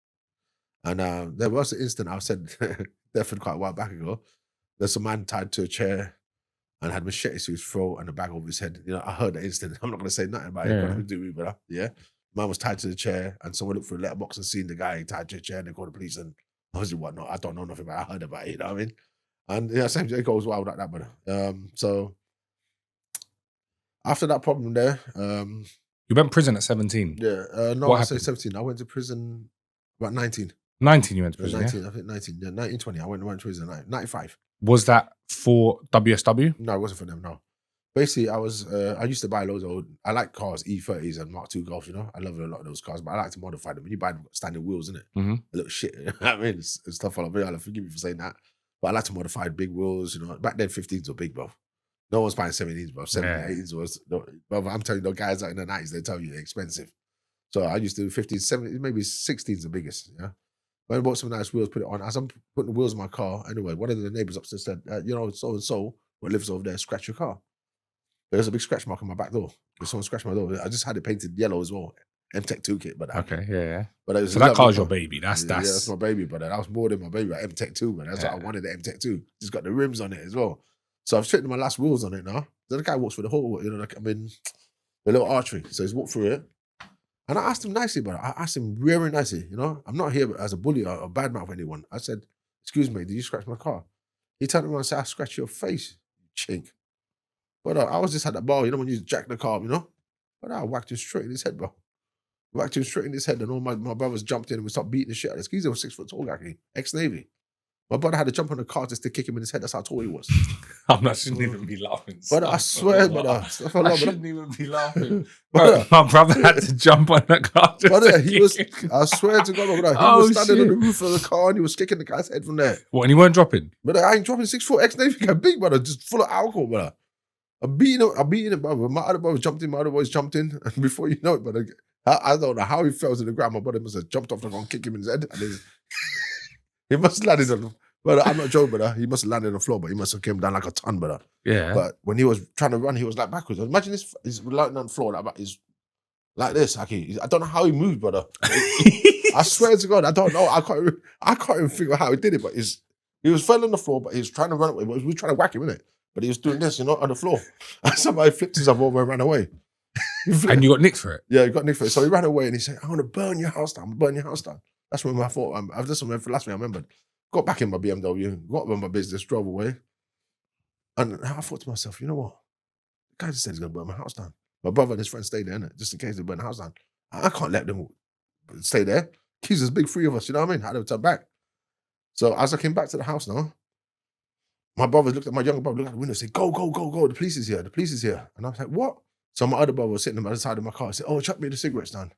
And there was an instant I said, definitely quite a while back ago, there's a man tied to a chair and had machetes to his throat and a bag over his head. You know, I heard that instant. I'm not going to say nothing about it. Got nothing to do with it, but yeah. Man was tied to the chair and someone looked through a letterbox and seen the guy tied to a chair and they called the police and obviously whatnot. I don't know nothing about it. I heard about it, you know what I mean? And yeah, same thing, it goes wild like that, brother. So after that problem there, you went to prison at 17? Yeah, no, I say 17. I went to prison about 19. 19 you went to prison, 19, I think 19. Yeah, 19, 20. I went to prison, 95. Was that for WSW? No, it wasn't for them, no. Basically, I used to buy loads of I like cars, E30s and Mark II Golfs, you know? I love a lot of those cars, but I like to modify them. When you buy them, standing wheels, innit? A little shit, you know what I mean? It's stuff all over. Forgive me for saying that. But I like to modify big wheels, you know? Back then, 15s were big, bro. No one's buying 17s, bro. 17s, 18s was, bro, I'm telling you, the guys out in the 90s, they tell you they're expensive. So I used to do 15s, 17s, maybe 16s the biggest, yeah? When I bought some nice wheels, put it on. As I'm putting the wheels in my car, anyway, one of the neighbors upstairs said, you know, so-and-so, what lives over there, scratch your car. There's a big scratch mark on my back door. Someone scratched my door. I just had it painted yellow as well. M-Tech 2 kit, but okay, yeah. But so that car's your baby. That's that's my baby, but that was more than my baby. M-Tech 2, man. That's what I wanted. The M-Tech 2. Just got the rims on it as well. So I've fitted my last wheels on it now. So the guy walks through the whole, you know, like I'm in the little archery. So he's walked through it, and I asked him nicely, but I asked him very nicely. You know, I'm not here as a bully or a badmouth anyone. I said, "Excuse me, did you scratch my car?" He turned around and said, "I scratched your face, you chink." But I was just at the bar, you know, when you jack the car, you know? But I whacked him straight in his head, bro. Whacked him straight in his head, and all my brothers jumped in and we started beating the shit out of this. He's a 6 foot tall guy, ex-Navy. My brother had to jump on the car just to kick him in his head. That's how tall he was. I shouldn't even be laughing. But I swear, brother. I shouldn't even be laughing. Bro, my brother had to jump on the car. Brother, he was, I swear to God, brother, he was standing on the roof of the car and he was kicking the guy's head from there. What, and he weren't dropping? But I ain't dropping 6'4" ex-Navy guy, big brother, just full of alcohol, brother. I'm beating him, brother. My other brother jumped in, my other boys jumped in, and before you know it, brother, I don't know how he fell to the ground. My brother must have jumped off the ground, kick him in his head, and he must have landed on the brother. I'm not joking, brother. He must have landed on the floor, but he must have came down like a ton, brother. Yeah. But when he was trying to run, he was like backwards. Imagine this, he's lying on the floor like this. I don't know how he moved, brother. I swear to God, I don't know. I can't even figure out how he did it, but he was fell on the floor, but he was trying to run away. But we were trying to whack him, innit? But he was doing this, on the floor. And somebody flipped himself over and ran away. And you got nicked for it? Yeah, he got nicked for it. So he ran away and he said, I'm going to burn your house down. I'm burn your house down. That's when I thought, that's the last thing I remembered. Got back in my BMW, got on my business, drove away. And I thought to myself, you know what? The guy just said he's going to burn my house down. My brother and his friend stayed there, innit? Just in case they burn the house down. I can't let them stay there. Keys is big, three of us, you know what I mean? I had to turn back. So as I came back to the house now, my younger brother looked out the window and said, go, the police is here, the police is here. And I was like, what? So my other brother was sitting on the other side of my car. I said, oh, chuck me the cigarettes down.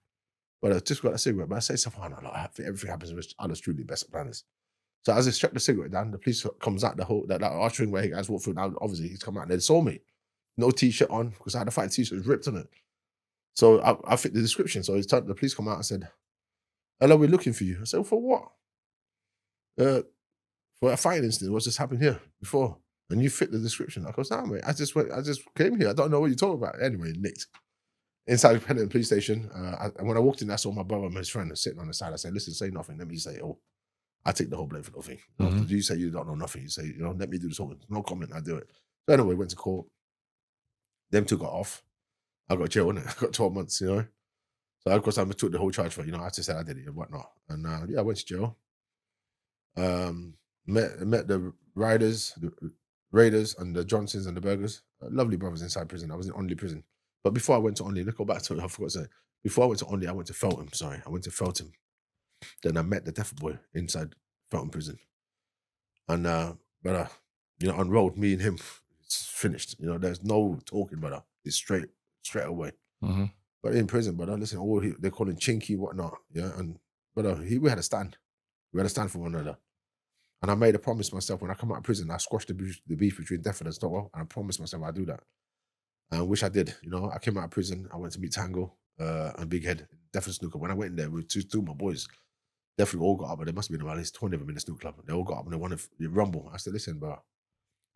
But I just got a cigarette. But I say, subhanAllah, I think everything happens with Allah's truly best planners. So as I struck the cigarette down, the police comes out that ushering where he guys walk through. Now, obviously, he's come out and they saw me. No t-shirt on, because I had a fighting t-shirt, it was ripped on it. So I fit the description. So the police come out and said, hello, we're looking for you. I said, for what? For a fighting incident, what's just happened here before? And you fit the description. I goes, nah, mate, I just came here. I don't know what you're talking about. Anyway, nicked. Inside the Pennington police station, and when I walked in, I saw my brother and his friend sitting on the side. I said, listen, say nothing. Let me say, I take the whole blame for the thing. Mm-hmm. You say you don't know nothing. You say, let me do this whole, no comment, I do it. So anyway, went to court. Them two got off. I got jail, innit? I got 12 months, So of course I took the whole charge for it. I just said I did it and whatnot. And I went to jail. Met the Raiders and the Johnsons and the Burgers. Lovely brothers inside prison. I was in Only prison. But before I went to Only, let's go back to it, I forgot to say. Before I went to Only, I went to Feltham. Sorry, I went to Feltham. Then I met the deaf boy inside Feltham prison. And brother, unrolled me and him. It's finished. There's no talking, brother. It's straight away. Mm-hmm. But in prison, brother, listen, they call him Chinky, whatnot. Yeah, and brother, we had a stand. We had a stand for one another. And I made a promise myself when I come out of prison, I squashed the beef between Deaf and Stockwell, and I promised myself I'd do that. And I wish I did. I came out of prison, I went to meet Tango and Big Head, Deaf and Snooker. When I went in there with two of my boys, definitely all got up, but there must have been about at least 20 of them in the snooker club. They all got up and they wanted to rumble. I said, listen, bro,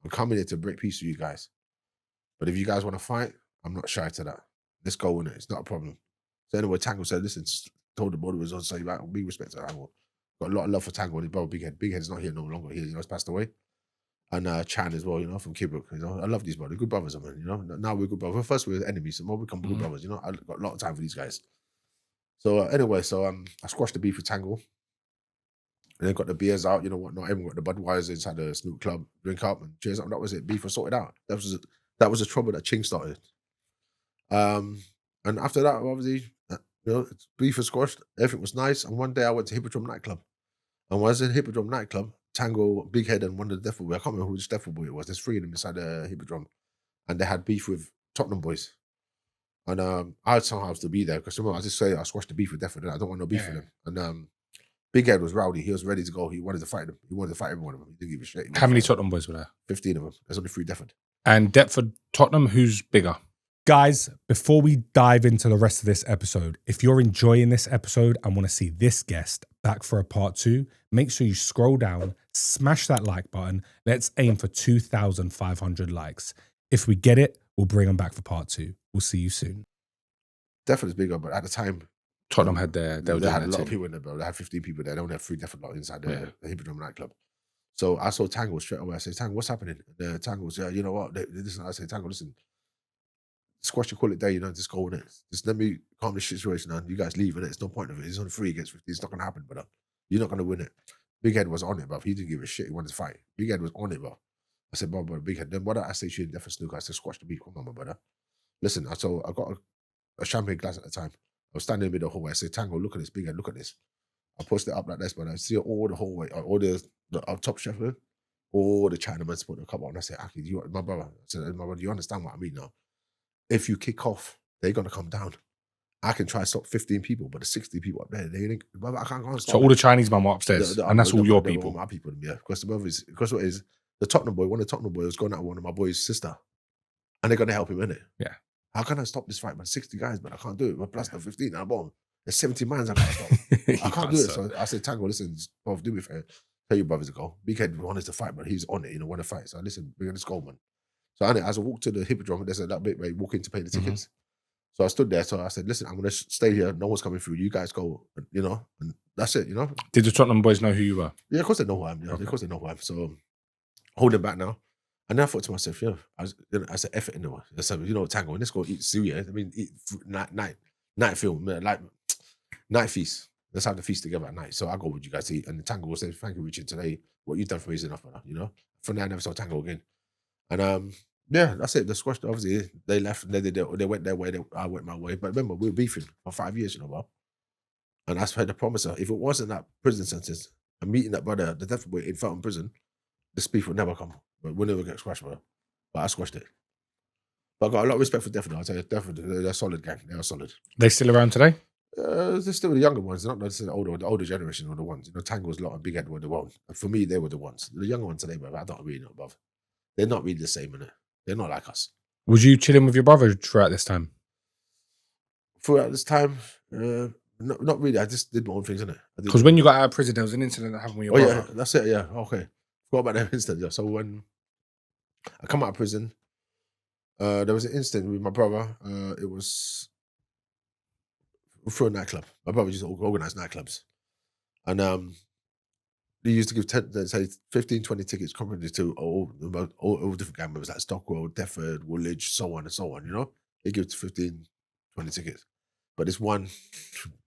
I'm coming here to break peace with you guys. But if you guys want to fight, I'm not shy to that. Let's go in it. It's not a problem. So anyway, Tango said, listen, told the boy it was on, say, like, big respect to Tango. Got a lot of love for Tango and his brother Big Head. Big Head's not here no longer. He's passed away. And Chan as well, from Kibrook. I love these brothers. They're good brothers, man. Now we're good brothers. First we were enemies, so now we become good brothers. I got a lot of time for these guys. So anyway, I squashed the beef with Tango. And then got the beers out, whatnot. Everyone got the Budweiser inside the Snook Club, drink up and cheers up. That was it. Beef was sorted out. That was the trouble that Ching started. And after that, obviously, beef was squashed. Everything was nice. And one day I went to Hippodrome nightclub. And when I was in Hippodrome nightclub, Tango, Big Head, and one of the Deaf Boy, I can't remember which Deaf Boy it was. There's three of them inside the Hippodrome. And they had beef with Tottenham boys. And I had somehow to be there because I just say I squashed the beef with Deaf Boy. I don't want no beef with them. And Big Head was rowdy. He was ready to go. He wanted to fight them. He wanted to fight every one of them. He didn't give a shit. How many Tottenham boys were there? 15 of them. There's only 3 Deptford. And Deptford, Tottenham, who's bigger? Guys, before we dive into the rest of this episode, if you're enjoying this episode and want to see this guest back for a part 2, make sure you scroll down, smash that like button. Let's aim for 2,500 likes. If we get it, we'll bring them back for part 2. We'll see you soon. Deptford is bigger, but at the time, Tottenham had they had a lot of people in there, bro. They had 15 people there. They only had 3 Deptford lot inside the Hippodrome nightclub. So I saw Tango straight away. I said, Tango, what's happening? The Tango said, you know what? Listen, I said, Tango, listen, squash your call it day, just go in it. Just let me calm the situation down. You guys leave, and it's no point of it. It's on 3 against 50. It's not going to happen, brother. You're not going to win it. Big Head was on it, bro. He didn't give a shit. He wanted to fight. Big Head was on it, bro. I said, bro, Big Head. Then why don't I say to you in Deptford snooker? I said, squash the beef. Come on, my brother. Listen, I got a champagne glass at the time. I was standing in the hallway. I said, Tango, look at this. Big Head, look at this. I pushed it up like this, but I see all the hallway, all the our top chef, all the Chinamen put a cup on. I said, Aki, my brother. I said, my brother, you understand what I mean now? If you kick off, they're gonna come down. I can try to stop 15 people, but the 60 people up there, I can't stop. So all the Chinese man were upstairs, and that's all your people. My people, yeah. Because what is the Tottenham boy? One of the Tottenham boys was going out with one of my boys' sister, and they're gonna help him in it. Yeah. How can I stop this fight? Man, 60 guys, but I can't do it. But plus the 15 at the bottom, there's 70 mans I can't stop. I can't do it. So I said, Tango, listen, both do me a favor. Tell your brothers to go. BK wanted to fight, but he's on it. Want to fight. So listen, we're gonna go, man. So as I walked to the Hippodrome, there's that bit where you walk in to pay the tickets. So I stood there. So I said, listen, I'm going to stay here. No one's coming through. You guys go, and that's it, Did the Tottenham boys know who you were? Yeah, of course they know who I am. Yeah, okay. Of course they know who I am. So holding back now. And then I thought to myself, I said, F it in the one. I said, Tango, let's go eat suya. I mean, eat night film, like night feast. Let's have the feast together at night. So I go with you guys to eat. And the Tango will say, thank you, Richard, today. What you've done for me is enough, brother, From there, I never saw Tango again. And yeah, that's it. The squash, obviously, they left. They went their way. I went my way. But remember, we were beefing for 5 years, bro. And that's why the promise. If it wasn't that prison sentence and meeting that brother, the death boy in Felton prison, this beef would never come. But we'll never get squashed, bro. But I squashed it. But I got a lot of respect for Death. I'll tell you, Death, they're a solid gang. They are solid. They still around today? They're still the younger ones. They're not necessarily the older generation were the ones. Tango's lot and Big Ed were the ones. And for me, they were the ones. The younger ones today, bro, I don't really know above. They're not really the same, innit? They're not like us. Was you chilling with your brother throughout this time? Throughout this time, not really. I just did my own things, innit? Because when you got out of prison, there was an incident that happened with your brother. Yeah, that's it, yeah. Okay. Forgot about that incident, yeah. So when I come out of prison, there was an incident with my brother. It was through a nightclub. My brother used to organise nightclubs. And they used to give 15, 20 tickets comparably to all different gang members like Stockwell, Defford, Woolwich, so on and so on, They give 15, 20 tickets. But this one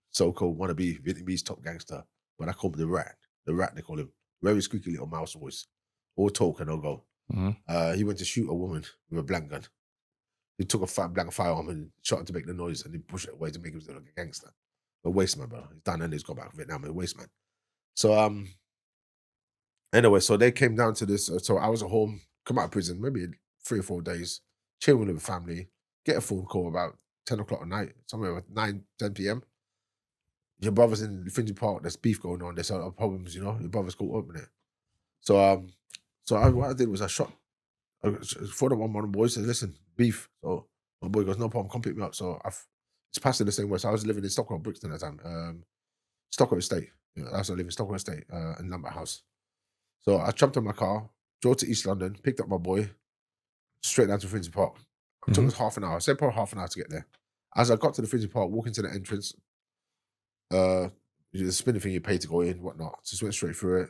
so-called wannabe Vietnamese top gangster, but I call him the rat. The rat, they call him. Very squeaky little mouse voice. All talk and no go. Mm-hmm. He went to shoot a woman with a blank gun. He took a blank firearm and shot her to make the noise and he pushed it away to make him look like a gangster. A waste man, bro. He's done and he's got back to Vietnam, a waste man. So, anyway, so they came down to this. So I was at home, come out of prison, maybe 3 or 4 days, chilling with the family, get a phone call about 10 o'clock at night, somewhere at 9, 10 p.m. Your brother's in Finchley Park, there's beef going on, there's other problems, your brother's caught up in it. So, what I did was I shot, one of the boys said, listen, beef. So my boy goes, no problem, come pick me up. So it's passing the same way. So I was living in Stockwell, Brixton at the time, Stockwell Estate. I was living in Stockwell Estate in Lambert House. So I jumped in my car, drove to East London, picked up my boy, straight down to Finchley Park. It took us half an hour. I said probably half an hour to get there. As I got to the Finchley Park, walking to the entrance, the spinning thing you pay to go in, whatnot. Just went straight through it,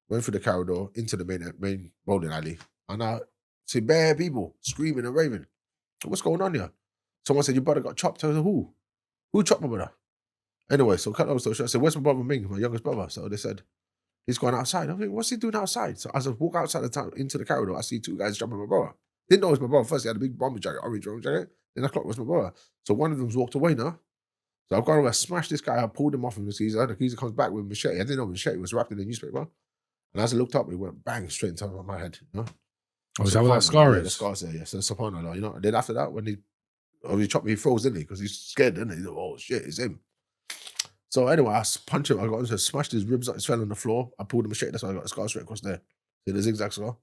went through the corridor, into the main bowling alley, and I see bare people screaming and raving. What's going on here? Someone said, your brother got chopped. I said, who? Who chopped my brother? Anyway, so cut over. So I said, where's my brother Ming, my youngest brother? So they said, he's going outside. I'm like, what's he doing outside? So as I walk outside the town into the corridor, I see 2 guys jumping my brother. Didn't know it was my brother. First, he had a big bomber jacket, orange jacket. Then I clocked it was my brother. So one of them's walked away now. So I've gone over, smashed this guy. I pulled him off of his geezer. The geezer comes back with a machete. I didn't know machete was wrapped in a newspaper. And as I looked up, it went bang straight into my head. Oh, is that what that scar is? Yeah, the scar's there, yeah. So subhanAllah, And then after that, when he chopped me, he froze, didn't he? Because he's scared, didn't he? He's like, oh shit, it's him. So anyway, I punched him. I got him, smashed his ribs up, he fell on the floor. I pulled the machete. That's why I got the scar straight across there. See the zigzag scar?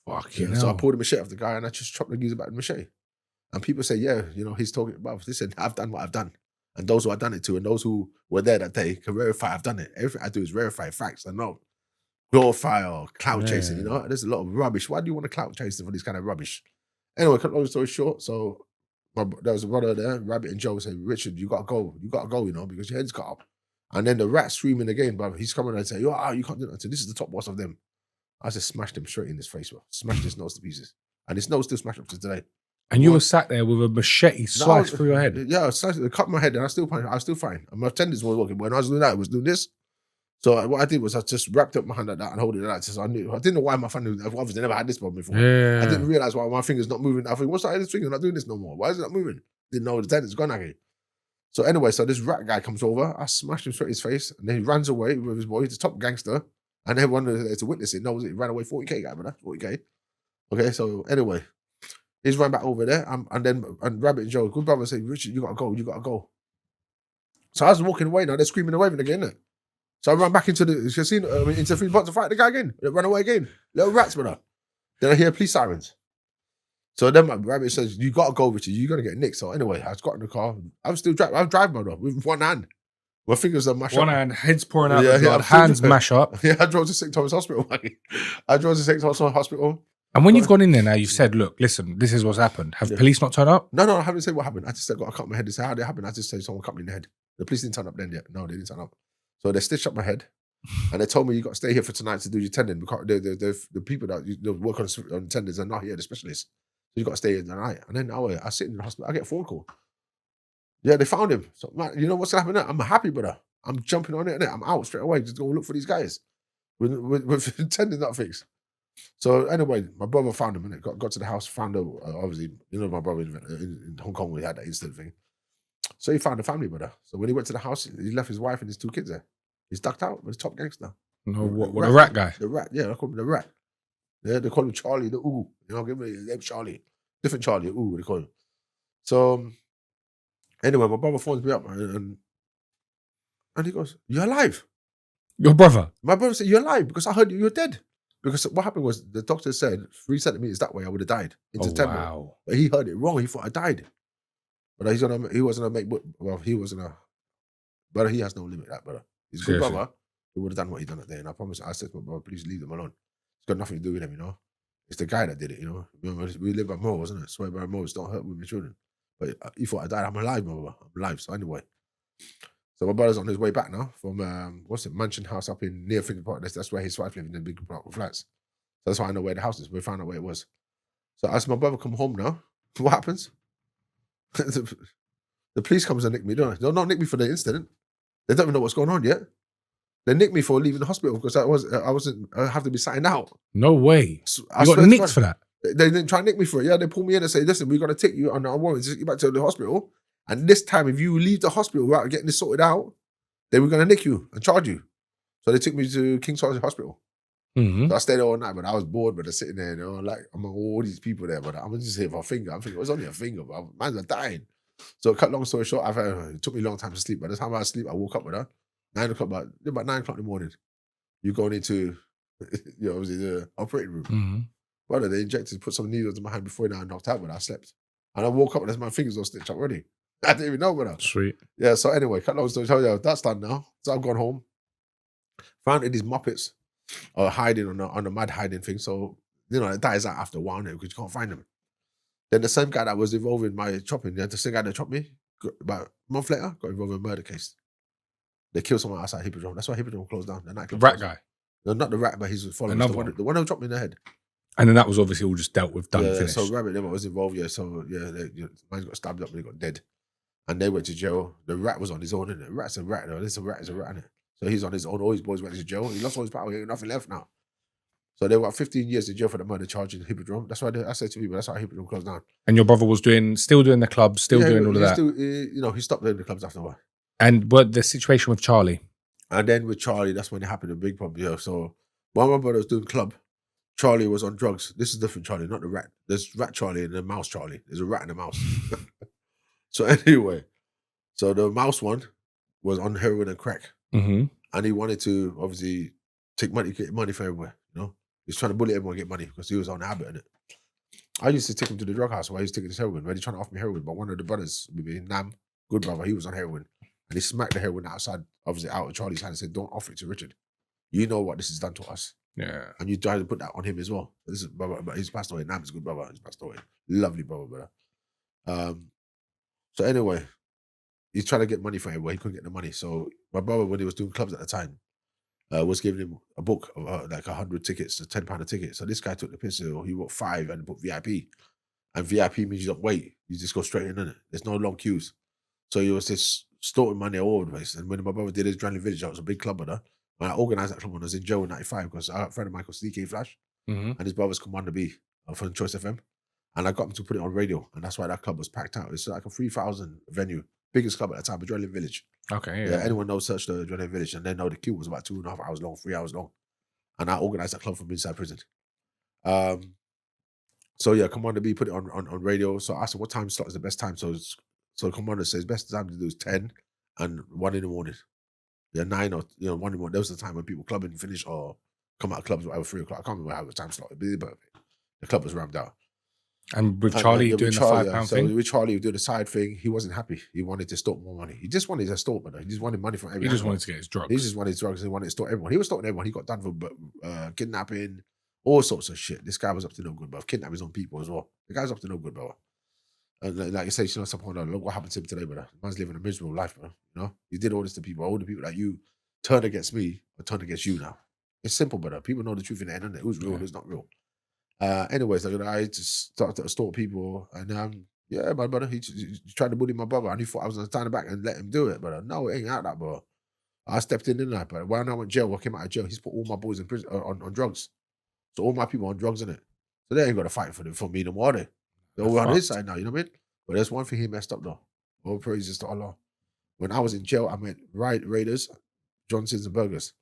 Fucking So I pulled the machete off the guy and I just chopped the geezer back with the machete. And people say, yeah, he's talking about, listen, I've done what I've done. And those who I've done it to and those who were there that day can verify I've done it. Everything I do is verify facts and not glorify or clout chasing, There's a lot of rubbish. Why do you want to clout chasing for this kind of rubbish? Anyway, cut long story short, so there was a brother there, Rabbit and Joe, said, Richard, you got to go, because your head's cut up. And then the rat screaming again, brother, he's coming and saying, you can't do that. So this is the top boss of them. I just smashed him straight in his face, bro. Smashed his nose to pieces. And his nose still smashed up to today. And you were sat there with a machete sliced through your head? Yeah, it cut my head and I was still fine. And my tendons were working. When I was doing that, I was doing this. So what I did was I just wrapped up my hand like that and hold it like that. So I didn't know why my family, obviously never had this problem before. Yeah. I didn't realize why my finger's not moving. I think, what's that finger not doing this no more? Why is it not moving? Didn't know the tendon's gone again. So anyway, so this rat guy comes over. I smashed him straight in his face. And then he runs away with his boy. He's the top gangster. And everyone there to witness it knows it ran away 40k guy, brother. 40k. Okay, so anyway, he's run back over there, and Rabbit and Joe, good brother, say, Richard, you gotta go. So I was walking away now, they're screaming and waving again, innit? So I ran back into the casino, into 3 points to fight the guy again. They ran away again. Little rats, brother. Then I hear police sirens. So then my Rabbit says, you gotta go, Richard, you're gonna get nicked. So anyway, I just got in the car. I'm driving, brother, with one hand. My fingers are mashed up. One hand, head's pouring out the blood, hands mash up. Yeah, I drove to St. Thomas Hospital. And when you've gone in there now, you've said, look, listen, this is what's happened. Have police not turned up? No, I haven't said what happened. I just said, got a cut in my head. They said, how did it happen? I just said, someone cut me in the head. The police didn't turn up then yet. No, they didn't turn up. So they stitched up my head. And they told me, you got to stay here for tonight to do your tendon. Because the people that work on tendons are not here, the specialists. So you got to stay here tonight. And then I sit in the hospital. I get a phone call. Yeah, they found him. So, man, you know what's going to happen now? I'm happy, brother. I'm jumping on it. I'm out straight away. Just go look for these guys with tendons not fixed. So anyway, my brother found him and got to the house, found him, obviously, you know, my brother in Hong Kong, we had that instant thing. So he found the family, brother. So when he went to the house, he left his wife and his 2 kids there. He's ducked out with the top gangster. No, what the rat guy? The rat, yeah, they call him the rat. Yeah, they call him Charlie, the ooh. You know, give me his name Charlie. Different Charlie, ooh, they call him. So anyway, my brother phones me up and he goes, you're alive. Your brother? My brother said, you're alive because I heard you were dead. Because what happened was the doctor said 3 centimeters that way I would have died in September. Wow. But he heard it wrong. He thought I died. But he wasn't but he has no limit, that brother. He's a good brother. He would have done what he done that day. And I promise, I said to my brother, please leave them alone. It's got nothing to do with him, you know. It's the guy that did it, you know. Remember, we live by morals, isn't it? Swear by morals, don't hurt women and children. But he thought I died. I'm alive, my brother. I'm alive. So anyway. So my brother's on his way back now from, Mansion House up in near Finchley Park. That's where his wife lived in the big block of flats. So that's why I know where the house is. We found out where it was. So as my brother come home now, what happens? The police comes and nick me, don't they? They'll not nick me for the incident. They don't even know what's going on yet. They nicked me for leaving the hospital because I have to be signed out. No way. So, you got nicked for that? They didn't try and nick me for it. Yeah, they pulled me in and say, listen, we're going to take you on our warrant to take you back to the hospital. And this time, if you leave the hospital without getting this sorted out, they were going to nick you and charge you. So they took me to King's College Hospital. Mm-hmm. So I stayed there all night, but I was bored, but sitting there, you know, like among all these people there, but I'm just here for a finger. I'm thinking, it was only a finger, but man's are dying. So cut long story short, it took me a long time to sleep. By the time I was asleep, I woke up with her. 9 o'clock, about 9 o'clock in the morning. You're going into, obviously the operating room. Mm-hmm. Brother, they injected, put some needles in my hand before I knocked out when I slept. And I woke up and my fingers all stitched up already. I didn't even know, brother. Sweet. Yeah, so anyway, cut long story short, that's done now. So I've gone home. Found these Muppets are hiding on the mad hiding thing. So, you know, it dies out after a while now because you can't find them. Then the same guy that was involved in my chopping, the same guy that chopped me, about a month later, got involved in a murder case. They killed someone outside Hippodrome. That's why Hippodrome closed down. The nightclub. Rat guy? No, not the rat, but he's following the one who dropped me in the head. And then that was obviously all just dealt with, done, yeah, finished. So Rabbit never was involved, yeah. So yeah, man got stabbed up and he got dead. And they went to jail. The rat was on his own, innit? Rat's a rat, though. This a rat is a rat, innit? So he's on his own. All his boys went to jail. He lost all his power. He had nothing left now. So they were 15 years in jail for the murder charge in Hippodrome. That's why I said to people, that's why Hippodrome closed down. And your brother was still doing the clubs, doing all of that. He stopped doing the clubs after a while. And what the situation with Charlie? And then with Charlie, that's when it happened, a big problem. Yeah. So while my brother was doing club, Charlie was on drugs. This is different Charlie, not the rat. There's rat Charlie and the mouse Charlie. There's a rat and a mouse. So anyway, so the mouse one was on heroin and crack. Mm-hmm. And he wanted to obviously take money, get money for everywhere, you know? He's trying to bully everyone to get money because he was on a habit in it. I used to take him to the drug house while he was taking his heroin, where he's trying to offer me heroin, but one of the brothers, maybe Nam, good brother, he was on heroin. And he smacked the heroin outside, obviously out of Charlie's hand and said, don't offer it to Richard. You know what this has done to us. Yeah. And you tried to put that on him as well. This is brother, but he's passed away. Nam's a good brother. He's passed away. Lovely brother. So anyway, he's trying to get money for everywhere. He couldn't get the money. So my brother, when he was doing clubs at the time, was giving him a book of like 100 tickets, £10 a ticket. So this guy took the piss. He bought 5 and put VIP. And VIP means you don't wait. You just go straight in, innit? There's no long queues. So he was just storing money all over the place. And when my brother did his Adrenaline Village, that was a big club, brother. When I organised that club when I was in jail in 95, because I had a friend of mine called CK Flash, and his brother's Commander B from Choice FM. And I got him to put it on radio. And that's why that club was packed out. It's like a 3,000 venue. Biggest club at the time, Adrenaline Village. Okay, yeah. Anyone knows, search the Adrenaline Village, and they know the queue was about 2.5 hours long, 3 hours long. and I organised that club from inside prison. So yeah, Commander B put it on radio. So I asked him what time slot is the best time. So Commander says best time to do is 10 and 1 in the morning. Yeah, 9 or 1 in the morning. That was the time when people clubbing finish or come out of clubs whatever 3 o'clock. I can't remember how the time slot would be, but the club was rammed out. And with Charlie doing the £5 thing? So with Charlie doing the side thing, he wasn't happy. He wanted to store more money. He just wanted to store money. He just wanted money from everyone. He just wanted to get his drugs. He just wanted his drugs. He wanted to store everyone. He was storing everyone. He got done for kidnapping, all sorts of shit. This guy was up to no good, bro. Kidnapping his own people as well. The guy's up to no good, bro. And like you say, some point, look what happened to him today, brother. The man's living a miserable life, bro. You know, he did all this to people. All the people that you turn against me or turn against you now. It's simple, brother. People know the truth in the end, isn't it? Who's real, who's not real. Anyways, like I just started to stalk people, and yeah, my brother, he tried to bully my brother, and he thought I was gonna stand back and let him do it, brother. No, it ain't out that, bro. I stepped in that, but when I went jail, I came out of jail, he's put all my boys in prison on drugs. So all my people on drugs, innit? So they ain't got to fight for me no more, are they? They're all on his side now, you know what I mean? But there's one thing he messed up though. All praises to Allah. When I was in jail, I met Raiders, Johnsons and Burgers.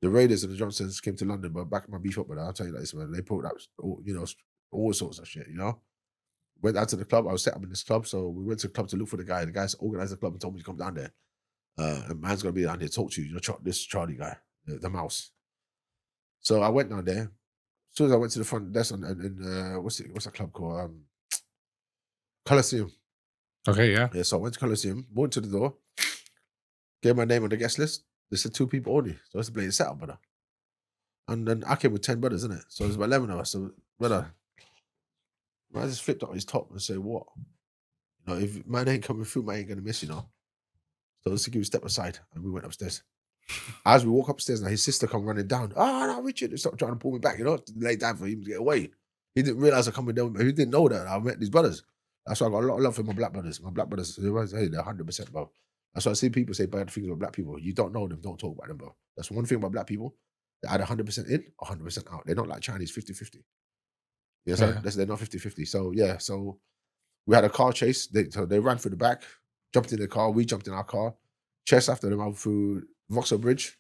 The Raiders and the Johnsons came to London, but back in my beef up, but I'll tell you like this, man. They put up, all sorts of shit, you know? Went out to the club. I was set up in this club, so we went to the club to look for the guy. The guys organized the club and told me to come down there. And man's gonna be down there to talk to you. This Charlie guy, the mouse. So I went down there. As soon as I went to the front desk what's that club called? Coliseum. Okay, yeah. Yeah, so I went to Coliseum, walked to the door, gave my name on the guest list. They said 2 people only. So it's a blatant setup, brother. And then I came with 10 brothers, isn't it? So there's about 11 of us. So, brother, I just flipped up his top and say, what? You know, if man ain't coming through, man ain't going to miss, you know. So let's give you a step aside. And we went upstairs. As we walk upstairs, now his sister come running down. Oh, no, Richard. They stopped trying to pull me back, you know, to lay down for him to get away. He didn't realize I coming down. He didn't know that I met these brothers. That's why I got a lot of love for my black brothers. My black brothers, hey, they're 100%, bro. That's why I see people say bad things about black people. You don't know them, don't talk about them, bro. That's one thing about black people. They're either 100% in or 100% out. They're not like Chinese 50-50. You know, they're not 50-50. So, yeah, so we had a car chase. They ran through the back, jumped in the car. We jumped in our car, chased after them out through Vauxhall Bridge.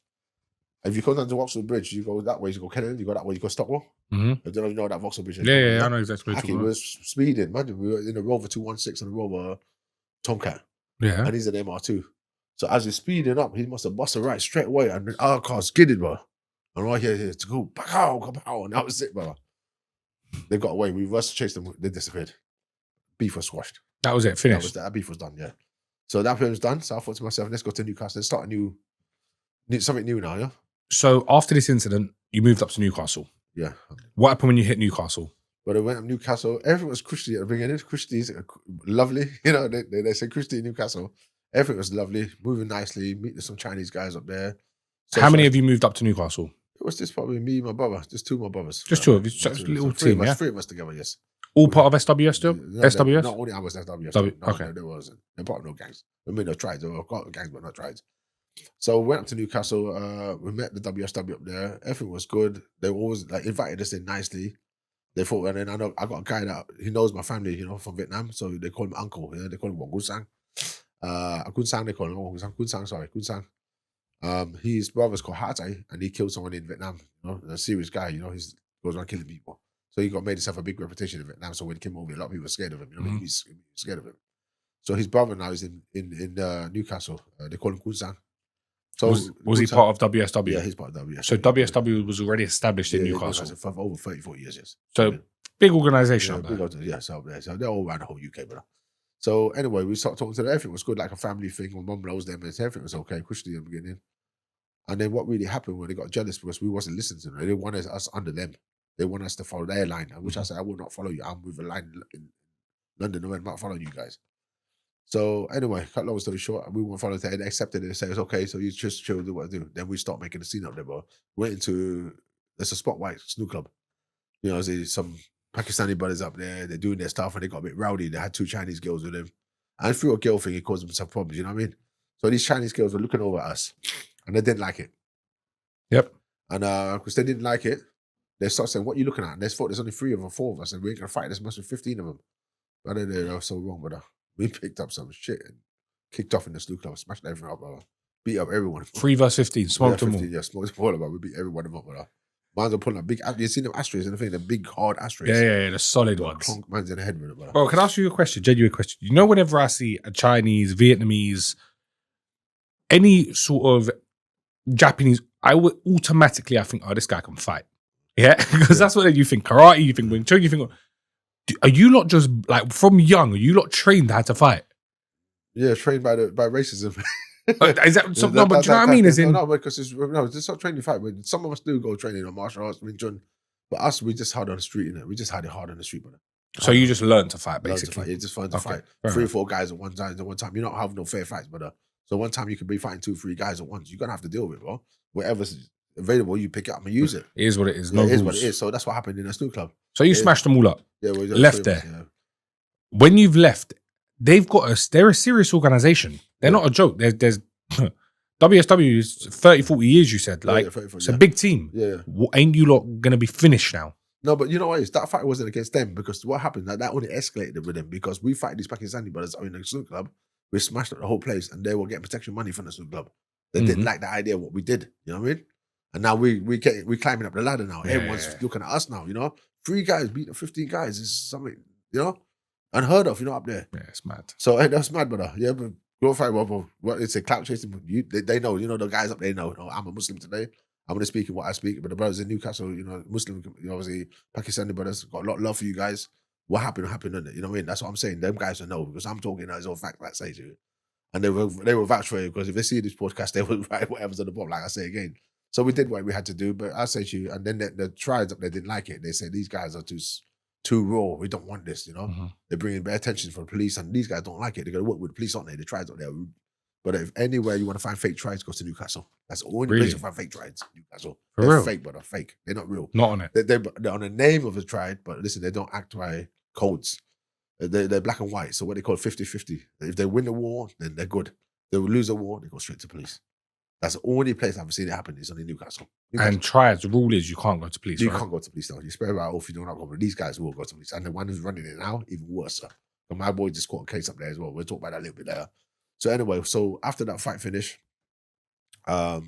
If you come down to Vauxhall Bridge, you go that way, you go Kennedy, you go that way, you go Stockwell. Mm-hmm. I don't know if you know that Vauxhall Bridge. Yeah, I know exactly what you're talking about. We were speeding, man. We were in a Rover 216 and a Rover Tomcat. Yeah. And he's an MR2. So as we're speeding up, he must have busted right straight away, and our car skidded, bro. And right here to go, pow, and that was it, bro. They got away. We reverse chased them. They disappeared. Beef was squashed. That was it. Finished. That beef was done. Yeah. So that film was done. So I thought to myself, let's go to Newcastle. Let's start something new now. Yeah. So after this incident, you moved up to Newcastle. Yeah. What happened when you hit Newcastle? Well, I went up Newcastle. Everything was Christy at the beginning. Christy's lovely. You know, they say Christy in Newcastle. Everything was lovely, moving nicely, meeting some Chinese guys up there. How many of you moved up to Newcastle? It was just probably me and my brother, just 2 of my brothers. Just 2 of you, such a little team, yeah? 3 of us together, yes. All part of SWS still? No, SWS? Not only I was SWS. Okay. No, there wasn't. They're part of no gangs. I mean, no triads. There were gangs, but not triads. So we went up to Newcastle. We met the WSW up there. Everything was good. They always invited us in nicely. They thought, and then I got a guy that he knows my family, you know, from Vietnam. So they call him uncle. You know, they call him Gunsang. Gunsang, they call him Gunsang. His brother's called Hatai, and he killed someone in Vietnam. You know, a serious guy. You know, he goes around killing people. So he made himself a big reputation in Vietnam. So when he came over, a lot of people were scared of him. You know, he's scared of him. So his brother now is in Newcastle. They call him Gunsang. So was he part of WSW? Yeah, he's part of WSW. So WSW was already established in Newcastle for over 34 years. Yes. So big organisation. Yeah, so they're all around the whole UK, brother. So anyway, we started talking to them. Everything was good, like a family thing. My mum knows them, and everything was okay. Christy in the beginning. And then what really happened when they got jealous because we wasn't listening to them. They wanted us under them. They want us to follow their line, which I said, I will not follow you. I'm with a line in London. I'm not following you guys. So anyway, cut long story short, we won't follow that. They accepted it and said, it's okay, so you just chill, do what I do. Then we start making a scene up there, bro. Went into, there's a Spotlight snooker club. You know, there's some Pakistani brothers up there, they're doing their stuff and they got a bit rowdy. They had 2 Chinese girls with them. And through a girl thing, it caused them some problems, you know what I mean? So these Chinese girls were looking over at us and they didn't like it. Yep. And because they didn't like it, they started saying, what are you looking at? And they thought there's only 3 of them, 4 of us, and we ain't going to fight. There's must be 15 of them. But then they were so wrong, brother. We picked up some shit and kicked off in the snooker club, smashed everything up, brother. Beat up everyone. 3 versus 15, smoked them all. Yeah, smoked them all, brother. We beat everyone up, brother. Man's are pulling up big. You seen them ashtrays and the thing, the big hard ashtrays. Yeah, the solid ones. Clunk, man's in the head with it, brother. Bro, can I ask you a question? Genuine question. You know, whenever I see a Chinese, Vietnamese, any sort of Japanese, I would automatically, I think, oh, this guy can fight. Yeah, because that's what you think. Karate, you think Wing Chun, you think. Are you lot just like from young? Are you lot trained how to fight? Yeah, trained by racism. Is that something? No, but do you know what I mean? No, because it's not training to fight. But some of us do go training on martial arts, Wing Chun. But us, we just hard on the street, innit? We just had it hard on the street, brother. So you just learn to fight, basically. You just learn to fight. 3 or 4 guys at one time. You're not having no fair fights, brother. So one time you could be fighting 2, 3 guys at once. You're gonna have to deal with it, bro. Whatever's available, you pick it up and use it. It is what it is. No, it is what it is. So that's what happened in a snooker club. So you smashed them all up. Yeah, left there. Yeah. When you've left, they've got they're a serious organization. They're not a joke. There's WSW is 30, 40 years, you said. Like, 30, it's a big team. Yeah. Ain't you lot gonna be finished now? No, but you know what it is? That fight wasn't against them because what happened, that only escalated with them because we fight these Pakistani brothers in the snooker club. We smashed up the whole place and they were getting protection money from the snooker club. They didn't like the idea of what we did. You know what I mean? And now we climbing up the ladder now. Everyone's looking at us now, you know? 3 guys beating 15 guys is something, you know? Unheard of, you know, up there. Yeah, it's mad. So that's mad, brother. Yeah, but glorify what it's a clout chasing. They know, you know, the guys up there know, I'm a Muslim today. I'm going to speak in what I speak. But the brothers in Newcastle, you know, Muslim, you know, obviously Pakistani brothers, got a lot of love for you guys. What happened, isn't it? You know what I mean? That's what I'm saying. Them guys will know because I'm talking as all fact, like I say to you. And they will vouch for you because if they see this podcast, they will write whatever's on the bottom, like I say again. So we did what we had to do. But I say to you, and then the triads up there didn't like it. They said, these guys are too raw. We don't want this, you know? Mm-hmm. They're bringing bare attention from the police and these guys don't like it. They're going to work with the police, aren't they? The triads up there. But if anywhere you want to find fake triads, go to Newcastle. That's the only place you find fake triads, Newcastle. For they're real? Fake, but they're fake. They're not real. Not on it. They're on the name of a triad, but listen, they don't act by codes. They're black and white. So what they call 50-50. If they win the war, then they're good. They will lose a war, they go straight to police. That's the only place I've seen it happen is only Newcastle. And triads, the rule is you can't go to police, You can't go to police now. You swear about oath, you don't have to go. But these guys will go to police. And the one who's running it now, even worse, sir. And my boy just caught a case up there as well. We'll talk about that a little bit later. So anyway, so after that fight finished, they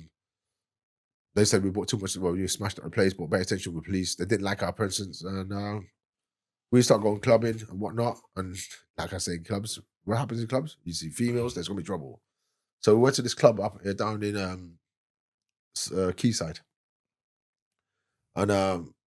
said we bought too much. Well, we smashed up the place, brought better attention with police. They didn't like our presence. And we start going clubbing and whatnot. And like I say, clubs, what happens in clubs? You see females, there's going to be trouble. So we went to this club up down in Quayside. And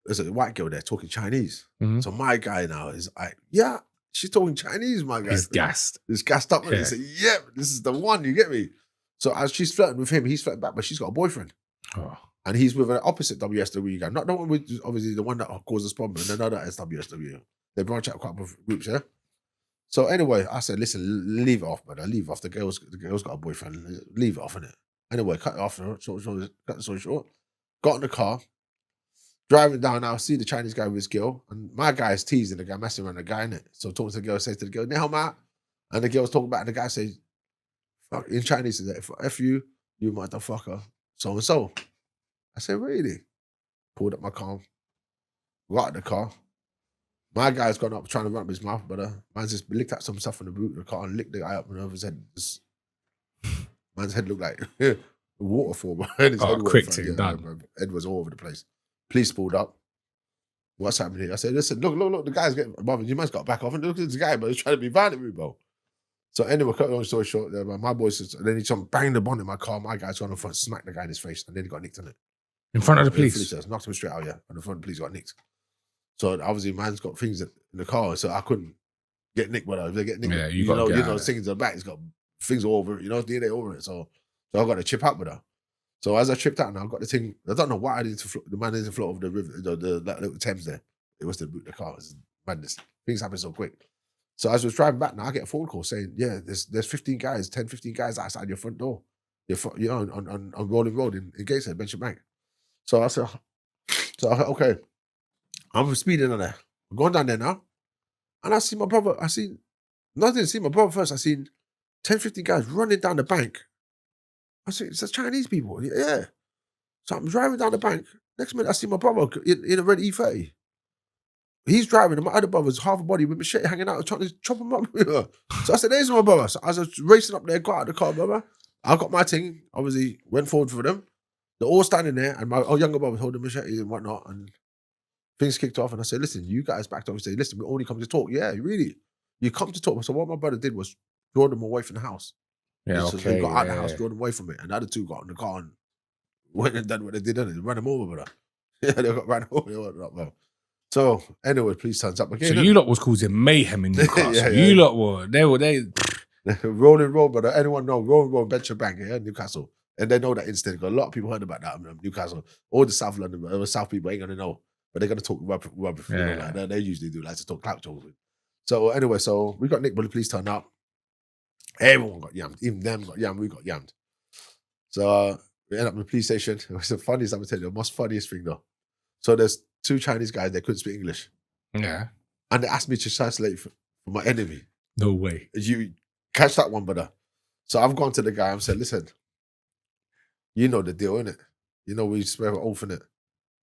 there's a white girl there talking Chinese. Mm-hmm. So my guy now is like, yeah, she's talking Chinese, my guy. He's gassed. He's gassed up. And he said, yeah, this is the one, you get me? So as she's flirting with him, he's flirting back, but she's got a boyfriend. Oh. And he's with an opposite WSW guy. Not the one with, obviously, the one that causes problem, and another SWSW. They branch out quite a couple of groups, yeah? So anyway, I said, listen, leave it off, brother. Leave it off. The girl's got a boyfriend. Leave it off, innit? Anyway, cut it off. Cut the story short. Got in the car. Driving down now, see the Chinese guy with his girl. And my guy is teasing the guy, messing around the guy, innit? So talking to the girl, says to the girl, "Ni hao ma." And the girl's talking back, and the guy says, fuck, in Chinese, he says, F you, you motherfucker, so-and-so. I said, really? Pulled up my car. Got out of the car. My guy's gone up trying to run up his mouth, but man's just licked out some stuff from the boot of the car and licked the guy up and over his head. Man's head looked like a waterfall, bro. His head quick thing, done. Head was all over the place. Police pulled up. What's happening here? I said, listen, look, the guy's getting above him. You must got back off and look at this guy, but he's trying to be violent with me, bro. So anyway, cut a long story short, my boy says, then he banged the bonnet in my car. My guy's on the front, smacked the guy in his face, and then he got nicked on it. In front of the police? Knocked him straight out, yeah. And the front of the police got nicked. So obviously, man's got things in the car, so I couldn't get nicked. But if they get nicked, yeah, you know, things in the back, it's got things all over it, you know, DNA over it. So I got to chip out with her. So as I tripped out, now I've got the thing. I don't know why I didn't. The man didn't float over the river, that little Thames there. It was the boot of the car. It was madness. Things happen so quick. So as I was driving back, now I get a phone call saying, "Yeah, there's 15 guys outside your front door, you know, on Rolling Road in Gateshead, Bencher Bank." So I said, okay. I'm speeding on there. I'm going down there now. And I see my brother. I didn't see my brother first. I seen 10, 15 guys running down the bank. I said, it's the Chinese people. Yeah. So I'm driving down the bank. Next minute, I see my brother in a red E30. He's driving, and my other brother's half a body with machete hanging out, trying to chop him up. So I said, there's my brother. So as I was racing up there, got out of the car, brother. I got my thing, obviously, went forward for them. They're all standing there, and my younger brother was holding machete and whatnot, and things kicked off. And I said, listen, you guys backed off and said, listen, we only come to talk. Yeah, really. You come to talk. So what my brother did was draw them away from the house. Yeah, So okay. he got out of the house, draw them away from it. And the other two got in the car and went and done what they did, and they ran them over, brother. Yeah, they got ran over. Bro. So anyway, police turns up again. So you lot was causing mayhem in Newcastle. Yeah. You lot were, they rolling road, brother. Anyone know rolling road, Bencher Bank, yeah, Newcastle. And they know that incident. A lot of people heard about that in Newcastle. All the South London, the South people ain't gonna know. But they're going to talk rubbish. You know, like they usually do, like to talk clout talk. So anyway, so we got nicked, but the police turned up. Everyone got yammed. Even them got yammed. We got yammed. So we ended up in the police station. It was the funniest, I'm going to tell you, the most funniest thing though. So there's two Chinese guys, they couldn't speak English. Yeah. And they asked me to translate for my enemy. No way. You catch that one, brother. So I've gone to the guy and said, listen, you know the deal, innit? You know we swear an oath in it.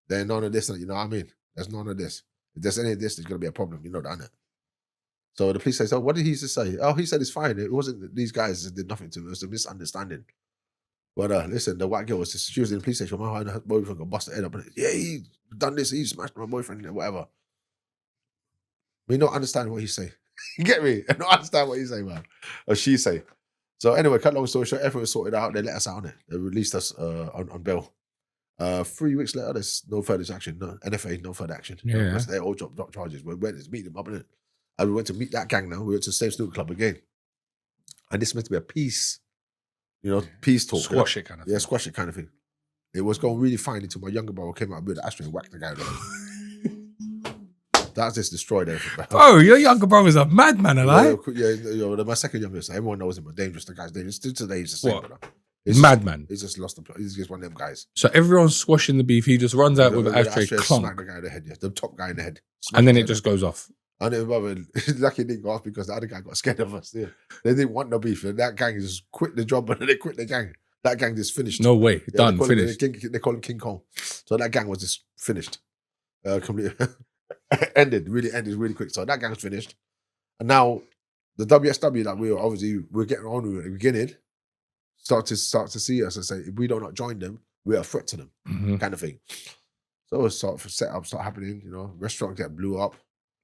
There's none of this, you know what I mean? There's none of this. If there's any of this, there's going to be a problem. You know that, innit? So the police says, oh, what did he just say? Oh, he said it's fine. It wasn't, these guys did nothing to me. It was a misunderstanding. But listen, the white girl was just, she was in the police station. My boyfriend got busted head up. And yeah, he done this. He smashed my boyfriend, whatever. We don't understand what he say. You get me? I don't understand what he say, man. Or she say. So anyway, cut long story short, everything was sorted out. They let us out on it. They released us on bail. 3 weeks later, there's no further action. No NFA, no further action. Yeah. They all dropped charges. We went to meet them up in it. And we went to meet that gang now. We went to the same snooker club again. And this meant to be a peace, peace talk. Squash it kind of thing. Yeah, squash it kind of thing. It was going really fine until my younger brother came out with the ashtray and whacked the guy. That just destroyed everything. Oh, your younger brother's a madman, alive. Yeah, my second youngest, everyone knows him, but dangerous. The guy's dangerous. Still today, he's the same, brother. Madman. He's just lost the. He's just one of them guys. So everyone's squashing the beef. He just runs out with an ashtray, clunk. Smack the guy in the head, yeah. The top guy in the head. And then it just goes off. And then, brother, lucky it didn't go off because the other guy got scared of us. Yeah. They didn't want no beef. That gang just quit the job, and they quit the gang. That gang just finished. No way. Done. Finished. They call him King Kong. So that gang was just finished. Completely. Ended really quick. So that gang's finished. And now the WSW that we're getting on with at the beginning start to see us and say, if we do not join them, we're a threat to them, kind of thing. So it start happening, restaurant get blew up.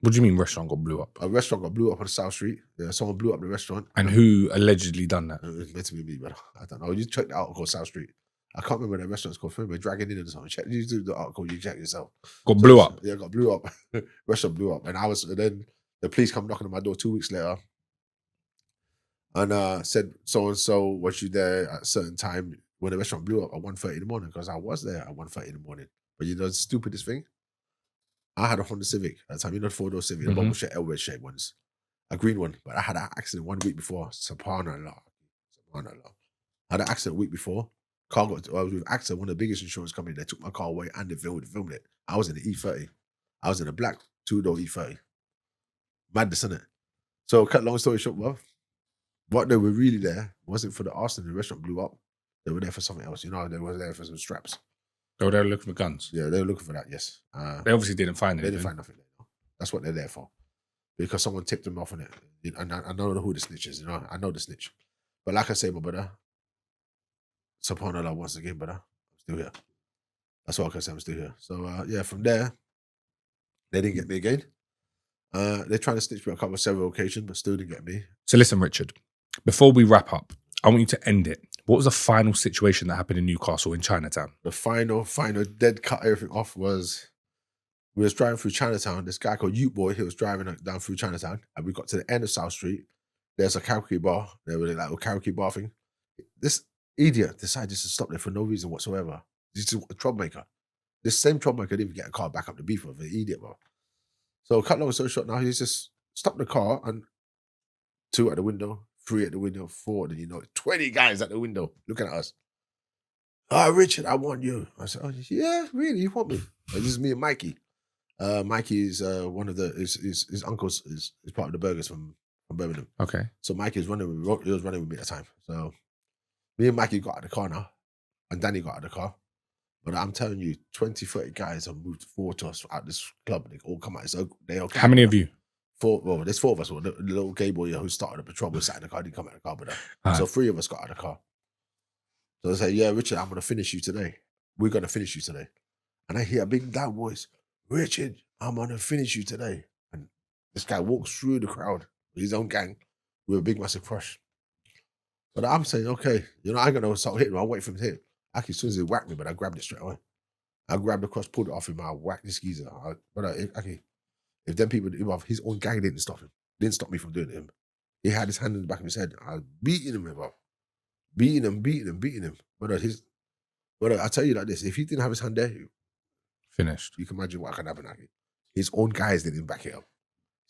What do you mean restaurant got blew up? A restaurant got blew up on the South Street. Yeah, someone blew up the restaurant. And who allegedly done that? It was meant to be me, but I don't know. You check the article, South Street. I can't remember the restaurant's called. We're dragging in or something. You do the article, you check yourself. Blew up. Yeah, got blew up. Restaurant blew up. And then the police come knocking on my door 2 weeks later and said, so-and-so, was you there at a certain time when the restaurant blew up at 1:30 in the morning? Because I was there at 1:30 in the morning. But you know the stupidest thing? I had a Honda Civic at the time. You know the 4-door Civic, the bubble shaped, L-way shaped ones. A green one. But I had an accident 1 week before. Subhanallah. I had an accident a week before. I was with AXA, one of the biggest insurance companies. They took my car away and they filmed it. I was in the E30. I was in a black 2-door E30. Madness, innit? So, cut long story short, well, what they were really there wasn't for the arson. The restaurant blew up. They were there for something else. They were there for some straps. They were there looking for guns? Yeah, they were looking for that, yes. They obviously didn't find anything. They didn't find nothing. That's what they're there for. Because someone tipped them off on it. And I know who the snitch is. I know the snitch. But like I say, my brother, subhanallah, once again, brother, I'm still here. That's what I can say, I'm still here. So, from there, they didn't get me again. They're trying to snitch me on several occasions, but still didn't get me. So listen, Richard, before we wrap up, I want you to end it. What was the final situation that happened in Newcastle in Chinatown? The final dead cut everything off was, we was driving through Chinatown. This guy called Ute Boy, he was driving down through Chinatown, and we got to the end of South Street. There's a karaoke bar. There was like a karaoke bar thing. This idiot decided just to stop there for no reason whatsoever. He's a troublemaker. This same troublemaker didn't even get a car back up the beef with an idiot, bro. So cut long story short, now he's just stopped the car and 2 at the window, 3 at the window, 4, then 20 guys at the window looking at us. Oh, Richard, I want you. I said, oh, yeah, really, you want me? This is me and Mikey. Mikey is one of his uncles is part of the burgers from Birmingham. Okay. So Mikey was running with me at the time. So me and Mikey got out of the car now, and Danny got out of the car. But I'm telling you, 20, 30 guys have moved forward to us at this club. They all come out. So they all came. How many of you? 4. Well, there's 4 of us. Well, the little gay boy who started the patrol was sat in the car. Didn't come out of the car with us. So 3 of us got out of the car. So they say, yeah, Richard, I'm going to finish you today. we're going to finish you today. And I hear a big loud voice, Richard, I'm going to finish you today. And this guy walks through the crowd with his own gang with a big, massive crush. But I'm saying, okay, you know, I ain't going to start hitting him. I'll wait for him to hit. Actually, as soon as he whacked me, but I grabbed it straight away. I grabbed the cross, pulled it off him, I whacked this geezer. If them people, his own gang didn't stop him, didn't stop me from doing it to him. He had his hand in the back of his head. I was beating him, bro. Beating him. But I tell you like this, if he didn't have his hand there, Finished. you can imagine what can happen. His own guys didn't back it up.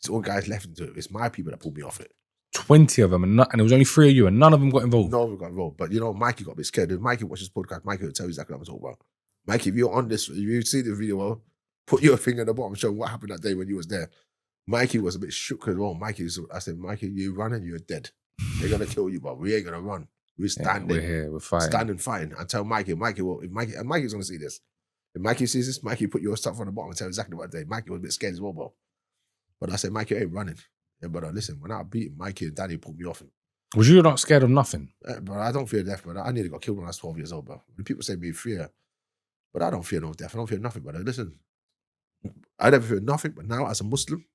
His own guys left into it. It's my people that pulled me off it. 20 of them, and it was only 3 of you, and none of them got involved. No one got involved. But you know, Mikey got a bit scared. If Mikey watches this podcast, Mikey will tell you exactly what I'm talking about. Mikey, if you're on this, if you see the video, put your finger at the bottom, show what happened that day when you was there. Mikey was a bit shook as well. I said, Mikey, you running, you're dead. They're gonna kill you, but we ain't gonna run. We're standing. We're here, we're fighting. Standing, fighting. I tell Mikey, and Mikey's gonna see this. If Mikey sees this, Mikey put your stuff on the bottom and tell exactly what day. Mikey was a bit scared as well, bro. But I said, Mikey ain't running. Yeah, but listen, when I beat him, Mikey and Daddy pulled me off him. Was you not scared of nothing? But I don't fear death, but I nearly got killed when I was 12 years old, bro. When people say me fear, but I don't fear no death. I don't fear nothing, but listen, I never fear nothing, but now as a Muslim,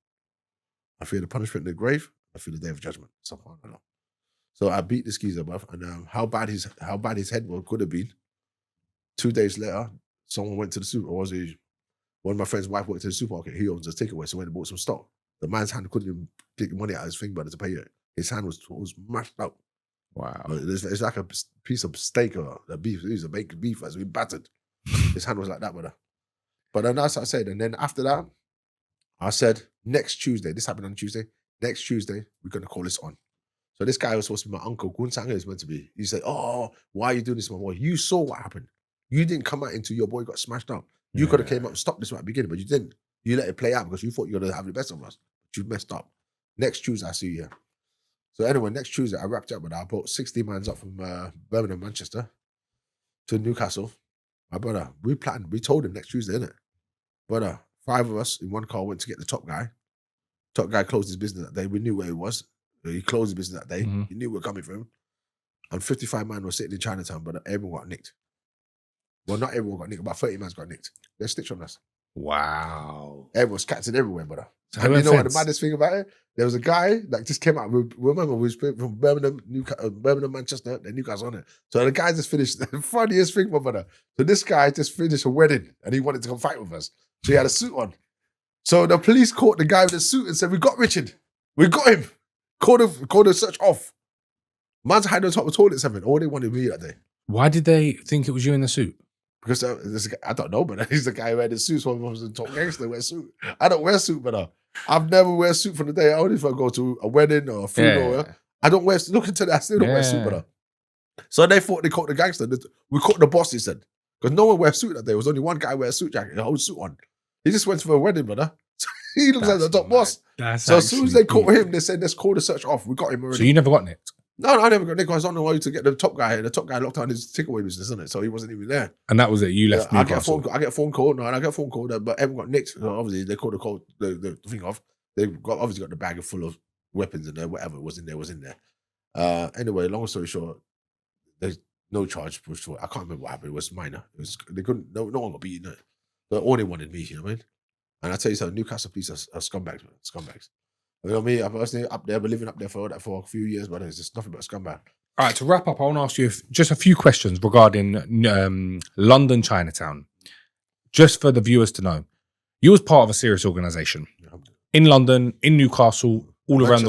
I fear the punishment in the grave. I fear the day of judgment. So I beat this geezer, bro. And how bad his head could have been. 2 days later, someone went to the super. One of my friend's wife worked in the supermarket. He owns a takeaway, so went and bought some stock. The man's hand couldn't even take money out of his finger to pay it. His hand was mashed up. Wow. It's like a piece of steak or a beef. He used to make beef as we battered. His hand was like that, brother. But then that's what I said. And then after that, I said, next Tuesday, this happened on Tuesday, next Tuesday, we're going to call this on. So this guy was supposed to be my uncle. Gunsanga is meant to be. He said, oh, why are you doing this, my boy? You saw what happened. You didn't come out until your boy got smashed up. You could have came up and stopped this right at the beginning, but you didn't. You let it play out because you thought you were going to have the best of us. But you messed up. Next Tuesday, I see you here. So anyway, next Tuesday, I wrapped up with that. I brought 60 mans up from Birmingham, Manchester to Newcastle. My brother, we planned, we told him next Tuesday, innit? Brother, 5 of us in one car went to get the top guy. Top guy closed his business that day. We knew where he was. He closed his business that day. Mm-hmm. He knew we were coming for him. And 55 man was sitting in Chinatown, but everyone got nicked. Well, not everyone got nicked, about 30 man got nicked. They snitched on us. Wow. Everyone's scattered everywhere, brother. So And you know what the maddest thing about it? There was a guy that just came out. Remember, we was from Birmingham, Manchester, then Newcastle on it. So the guy just finished, the funniest thing, my brother. So this guy just finished a wedding and he wanted to come fight with us. So he had a suit on. So the police caught the guy with the suit and said, we got Richard. We got him. Called the search off. Man's hiding on top of the toilet 7. All they wanted me that day. Why did they think it was you in the suit? Because I don't know, but he's the guy who had the suit. So I was a top gangster, wear a suit. I don't wear a suit, but I've never wear a suit for the day. Only if I go to a wedding or a funeral. Yeah. I don't wear, look into that, I still don't wear a suit, brother. So they thought they caught the gangster. We caught the boss, he said. Because no one wear a suit that day. There was only one guy wear a suit jacket, a whole suit on. He just went for a wedding, brother. So he looks like the top boss. So as soon as they caught him, they said, let's call the search off. We got him already. So you never got nicked? No, I never got nicked. I was on the way to get the top guy. The top guy locked down his takeaway business, isn't it? So he wasn't even there. And that was it. You left I Newcastle. get a phone call. No, I get a phone call, but everyone got nicked. So obviously, they called the thing off. They obviously got the bag full of weapons in there. Whatever was in there. Anyway, long story short, there's no charge pushed for it. I can't remember what happened. It was minor. They couldn't. No one got beaten. But all they wanted me. You know what I mean? And I tell you something, Newcastle police are scumbags, man. Scumbags. You know me, I've personally up there, been living up there for a few years, but it's just nothing but scumbags. All right, to wrap up, I want to ask you just a few questions regarding London Chinatown. Just for the viewers to know, you was part of a serious organisation in London, in Newcastle, all around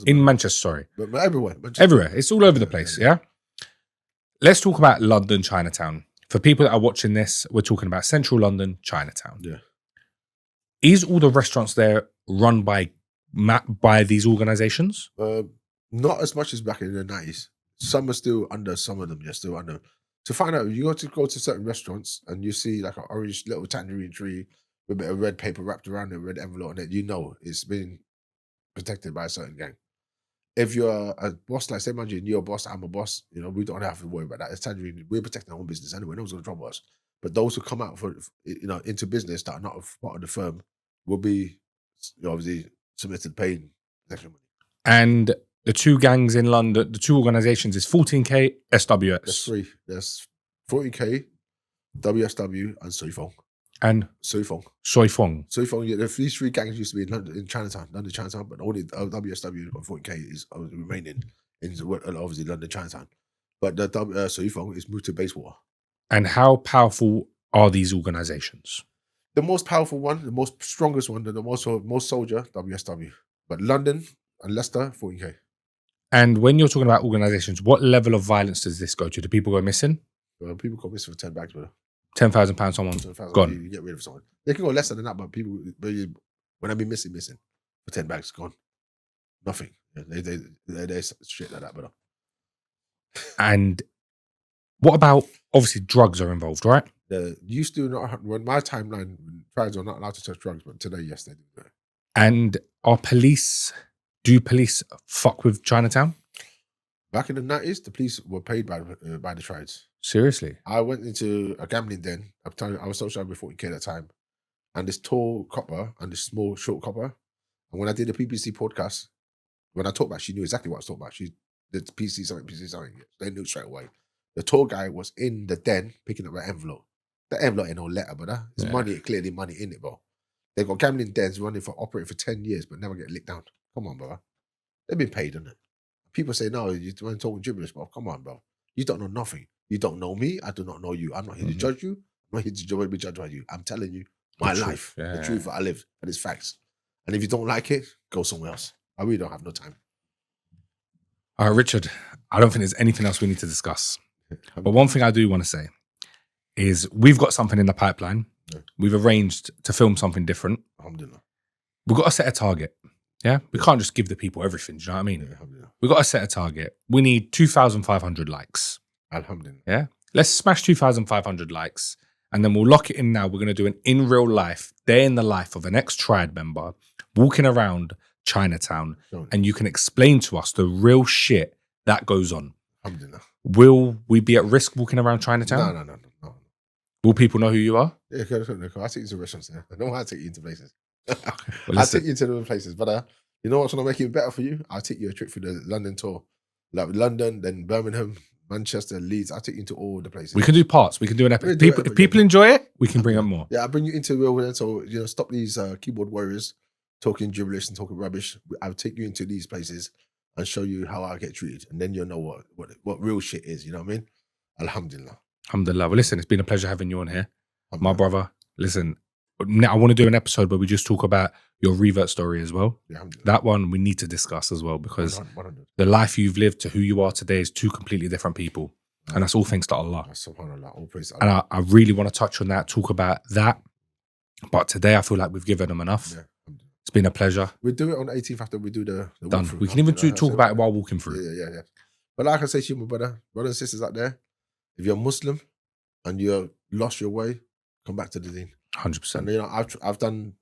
Manchester, sorry. But everywhere. Everywhere. It's all over the place, yeah? Let's talk about London Chinatown. For people that are watching this, we're talking about central London, Chinatown. Yeah. Is all the restaurants there run by these organisations? Not as much as back in the 90s. Some are still under, some of them are still under. To find out, you go to certain restaurants and you see like an orange little tangerine tree with a bit of red paper wrapped around it, red envelope on it, you know it's been protected by a certain gang. If you're a boss, like say, imagine you're a boss, I'm a boss, you know, we don't have to worry about that. It's tangerine, we're protecting our own business anyway, no one's going to trouble us. But those who come out for, you know, into business that are not a part of the firm will be, you know, obviously submitted paying extra money. And the two gangs in London, the two organisations is 14K, SWS. There's 3. There's 14K, WSW, and Soifong. And Soifong. Soifong. Soifong, yeah, these three gangs used to be in London, in Chinatown, but only WSW and 40K is remaining in obviously London, Chinatown. But the Soifong is moved to Bayswater. And how powerful are these organizations? The most powerful one, the most strongest one, the most soldier, WSW. But London and Leicester, 40K. And when you're talking about organizations, what level of violence does this go to? Do people go missing? People go missing for 10 bags, brother. £10,000, someone 10,000, gone. You get rid of someone. They can go less than that, but when I be missing for 10 bags, gone. Nothing. They're shit like that, brother. And what about, obviously, drugs are involved, right? Used to not, when my timeline, triads are not allowed to touch drugs, but today, yes, they do. And do police fuck with Chinatown? Back in the 90s, the police were paid by the triads. Seriously? I went into a gambling den. I was social with 40K at the time. And this tall copper and this small, short copper. And when I did the PPC podcast, when I talked about, she knew exactly what I was talking about. She did PC something. They knew straight away. The tall guy was in the den picking up an envelope. The envelope ain't no letter, brother. It's money, clearly money in it, bro. They've got gambling dens operating for 10 years, but never get licked down. Come on, brother. They've been paid, innit? People say, no, you're talking gibberish, bro. Come on, bro. You don't know nothing. You don't know me. I do not know you. I'm not here to judge you. I'm not here to be judged by you. I'm telling you my life, the truth that I live, and it's facts. And if you don't like it, go somewhere else. I really don't have no time. All right, Richard, I don't think there's anything else we need to discuss. But one thing I do want to say is we've got something in the pipeline. Yeah. We've arranged to film something different. Alhamdulillah. We've got to set a target. Yeah? We can't just give the people everything. Do you know what I mean? Yeah, we've got to set a target. We need 2,500 likes. Alhamdulillah. Yeah? Let's smash 2,500 likes and then we'll lock it in now. We're going to do an in real life, day in the life of an ex-TRIAD member walking around Chinatown and you can explain to us the real shit that goes on. Alhamdulillah. Will we be at risk walking around Chinatown? No. Will people know who you are? Yeah, I'll take you to restaurants. Yeah. I don't want to take you into places. Well, I'll take you to the places, but you know what's going to make it better for you? I'll take you a trip through the London tour. Like London, then Birmingham, Manchester, Leeds. I'll take you into all the places. We can do parts. We can do an epic. If people enjoy it, we can bring up more. Yeah, I'll bring you into real world. So, stop these keyboard warriors talking gibberish and talking rubbish. I'll take you into these places and show you how I get treated. And then you'll know what real shit is. You know what I mean? Alhamdulillah. Alhamdulillah. Well, listen, it's been a pleasure having you on here. My brother, listen, I want to do an episode where we just talk about your revert story as well. Yeah, that one we need to discuss as well because 100. The life you've lived to who you are today is two completely different people. And that's all thanks to Allah. SubhanAllah. All praise to Allah. And I really want to touch on that, talk about that. But today I feel like we've given them enough. Yeah. It's been a pleasure. We'll do it on the 18th after we do the done. We can even talk about it while walking through. Yeah. But like I say to you, my brothers and sisters out there, if you're Muslim and you're lost your way, come back to the deen. 100%. And I've done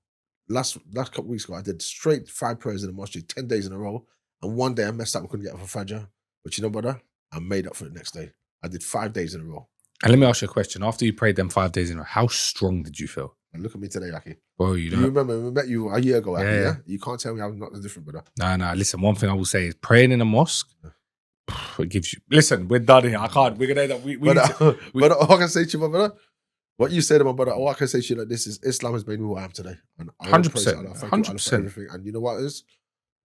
last couple of weeks ago. I did straight 5 prayers in the mosque 10 days in a row, and one day I messed up and couldn't get up for Fajr. But you know, brother, I made up for it the next day. I did 5 days in a row. And let me ask you a question. After you prayed them 5 days in a row, how strong did you feel? And look at me today, Aki. Bro, you remember we met you a year ago, Aki, yeah? You can't tell me I'm not different, brother. No. Listen, one thing I will say is praying in a mosque. It gives you. Listen, we're done here. I can't. We're gonna. But all I can say to you, my brother, what you said to my brother, all I can say to you like this is Islam has made me what I am today. 100%. 100%. And you know what it is?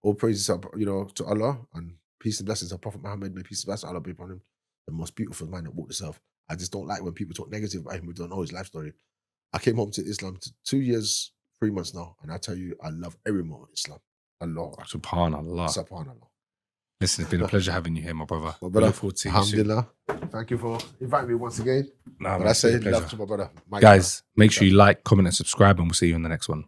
All praises to Allah and peace and blessings to Prophet Muhammad. May peace and blessings to Allah be upon him. The most beautiful man that walked this earth. I just don't like when people talk negative about him who don't know his life story. I came home to Islam 2 years, 3 months now, and I tell you, I love every moment of Islam. Allah. Subhanallah. Listen, it's been a pleasure having you here, my brother. My brother, look forward to you soon. Thank you for inviting me once again. But I say love to my brother. Guys, make sure you like, comment, and subscribe, and we'll see you in the next one.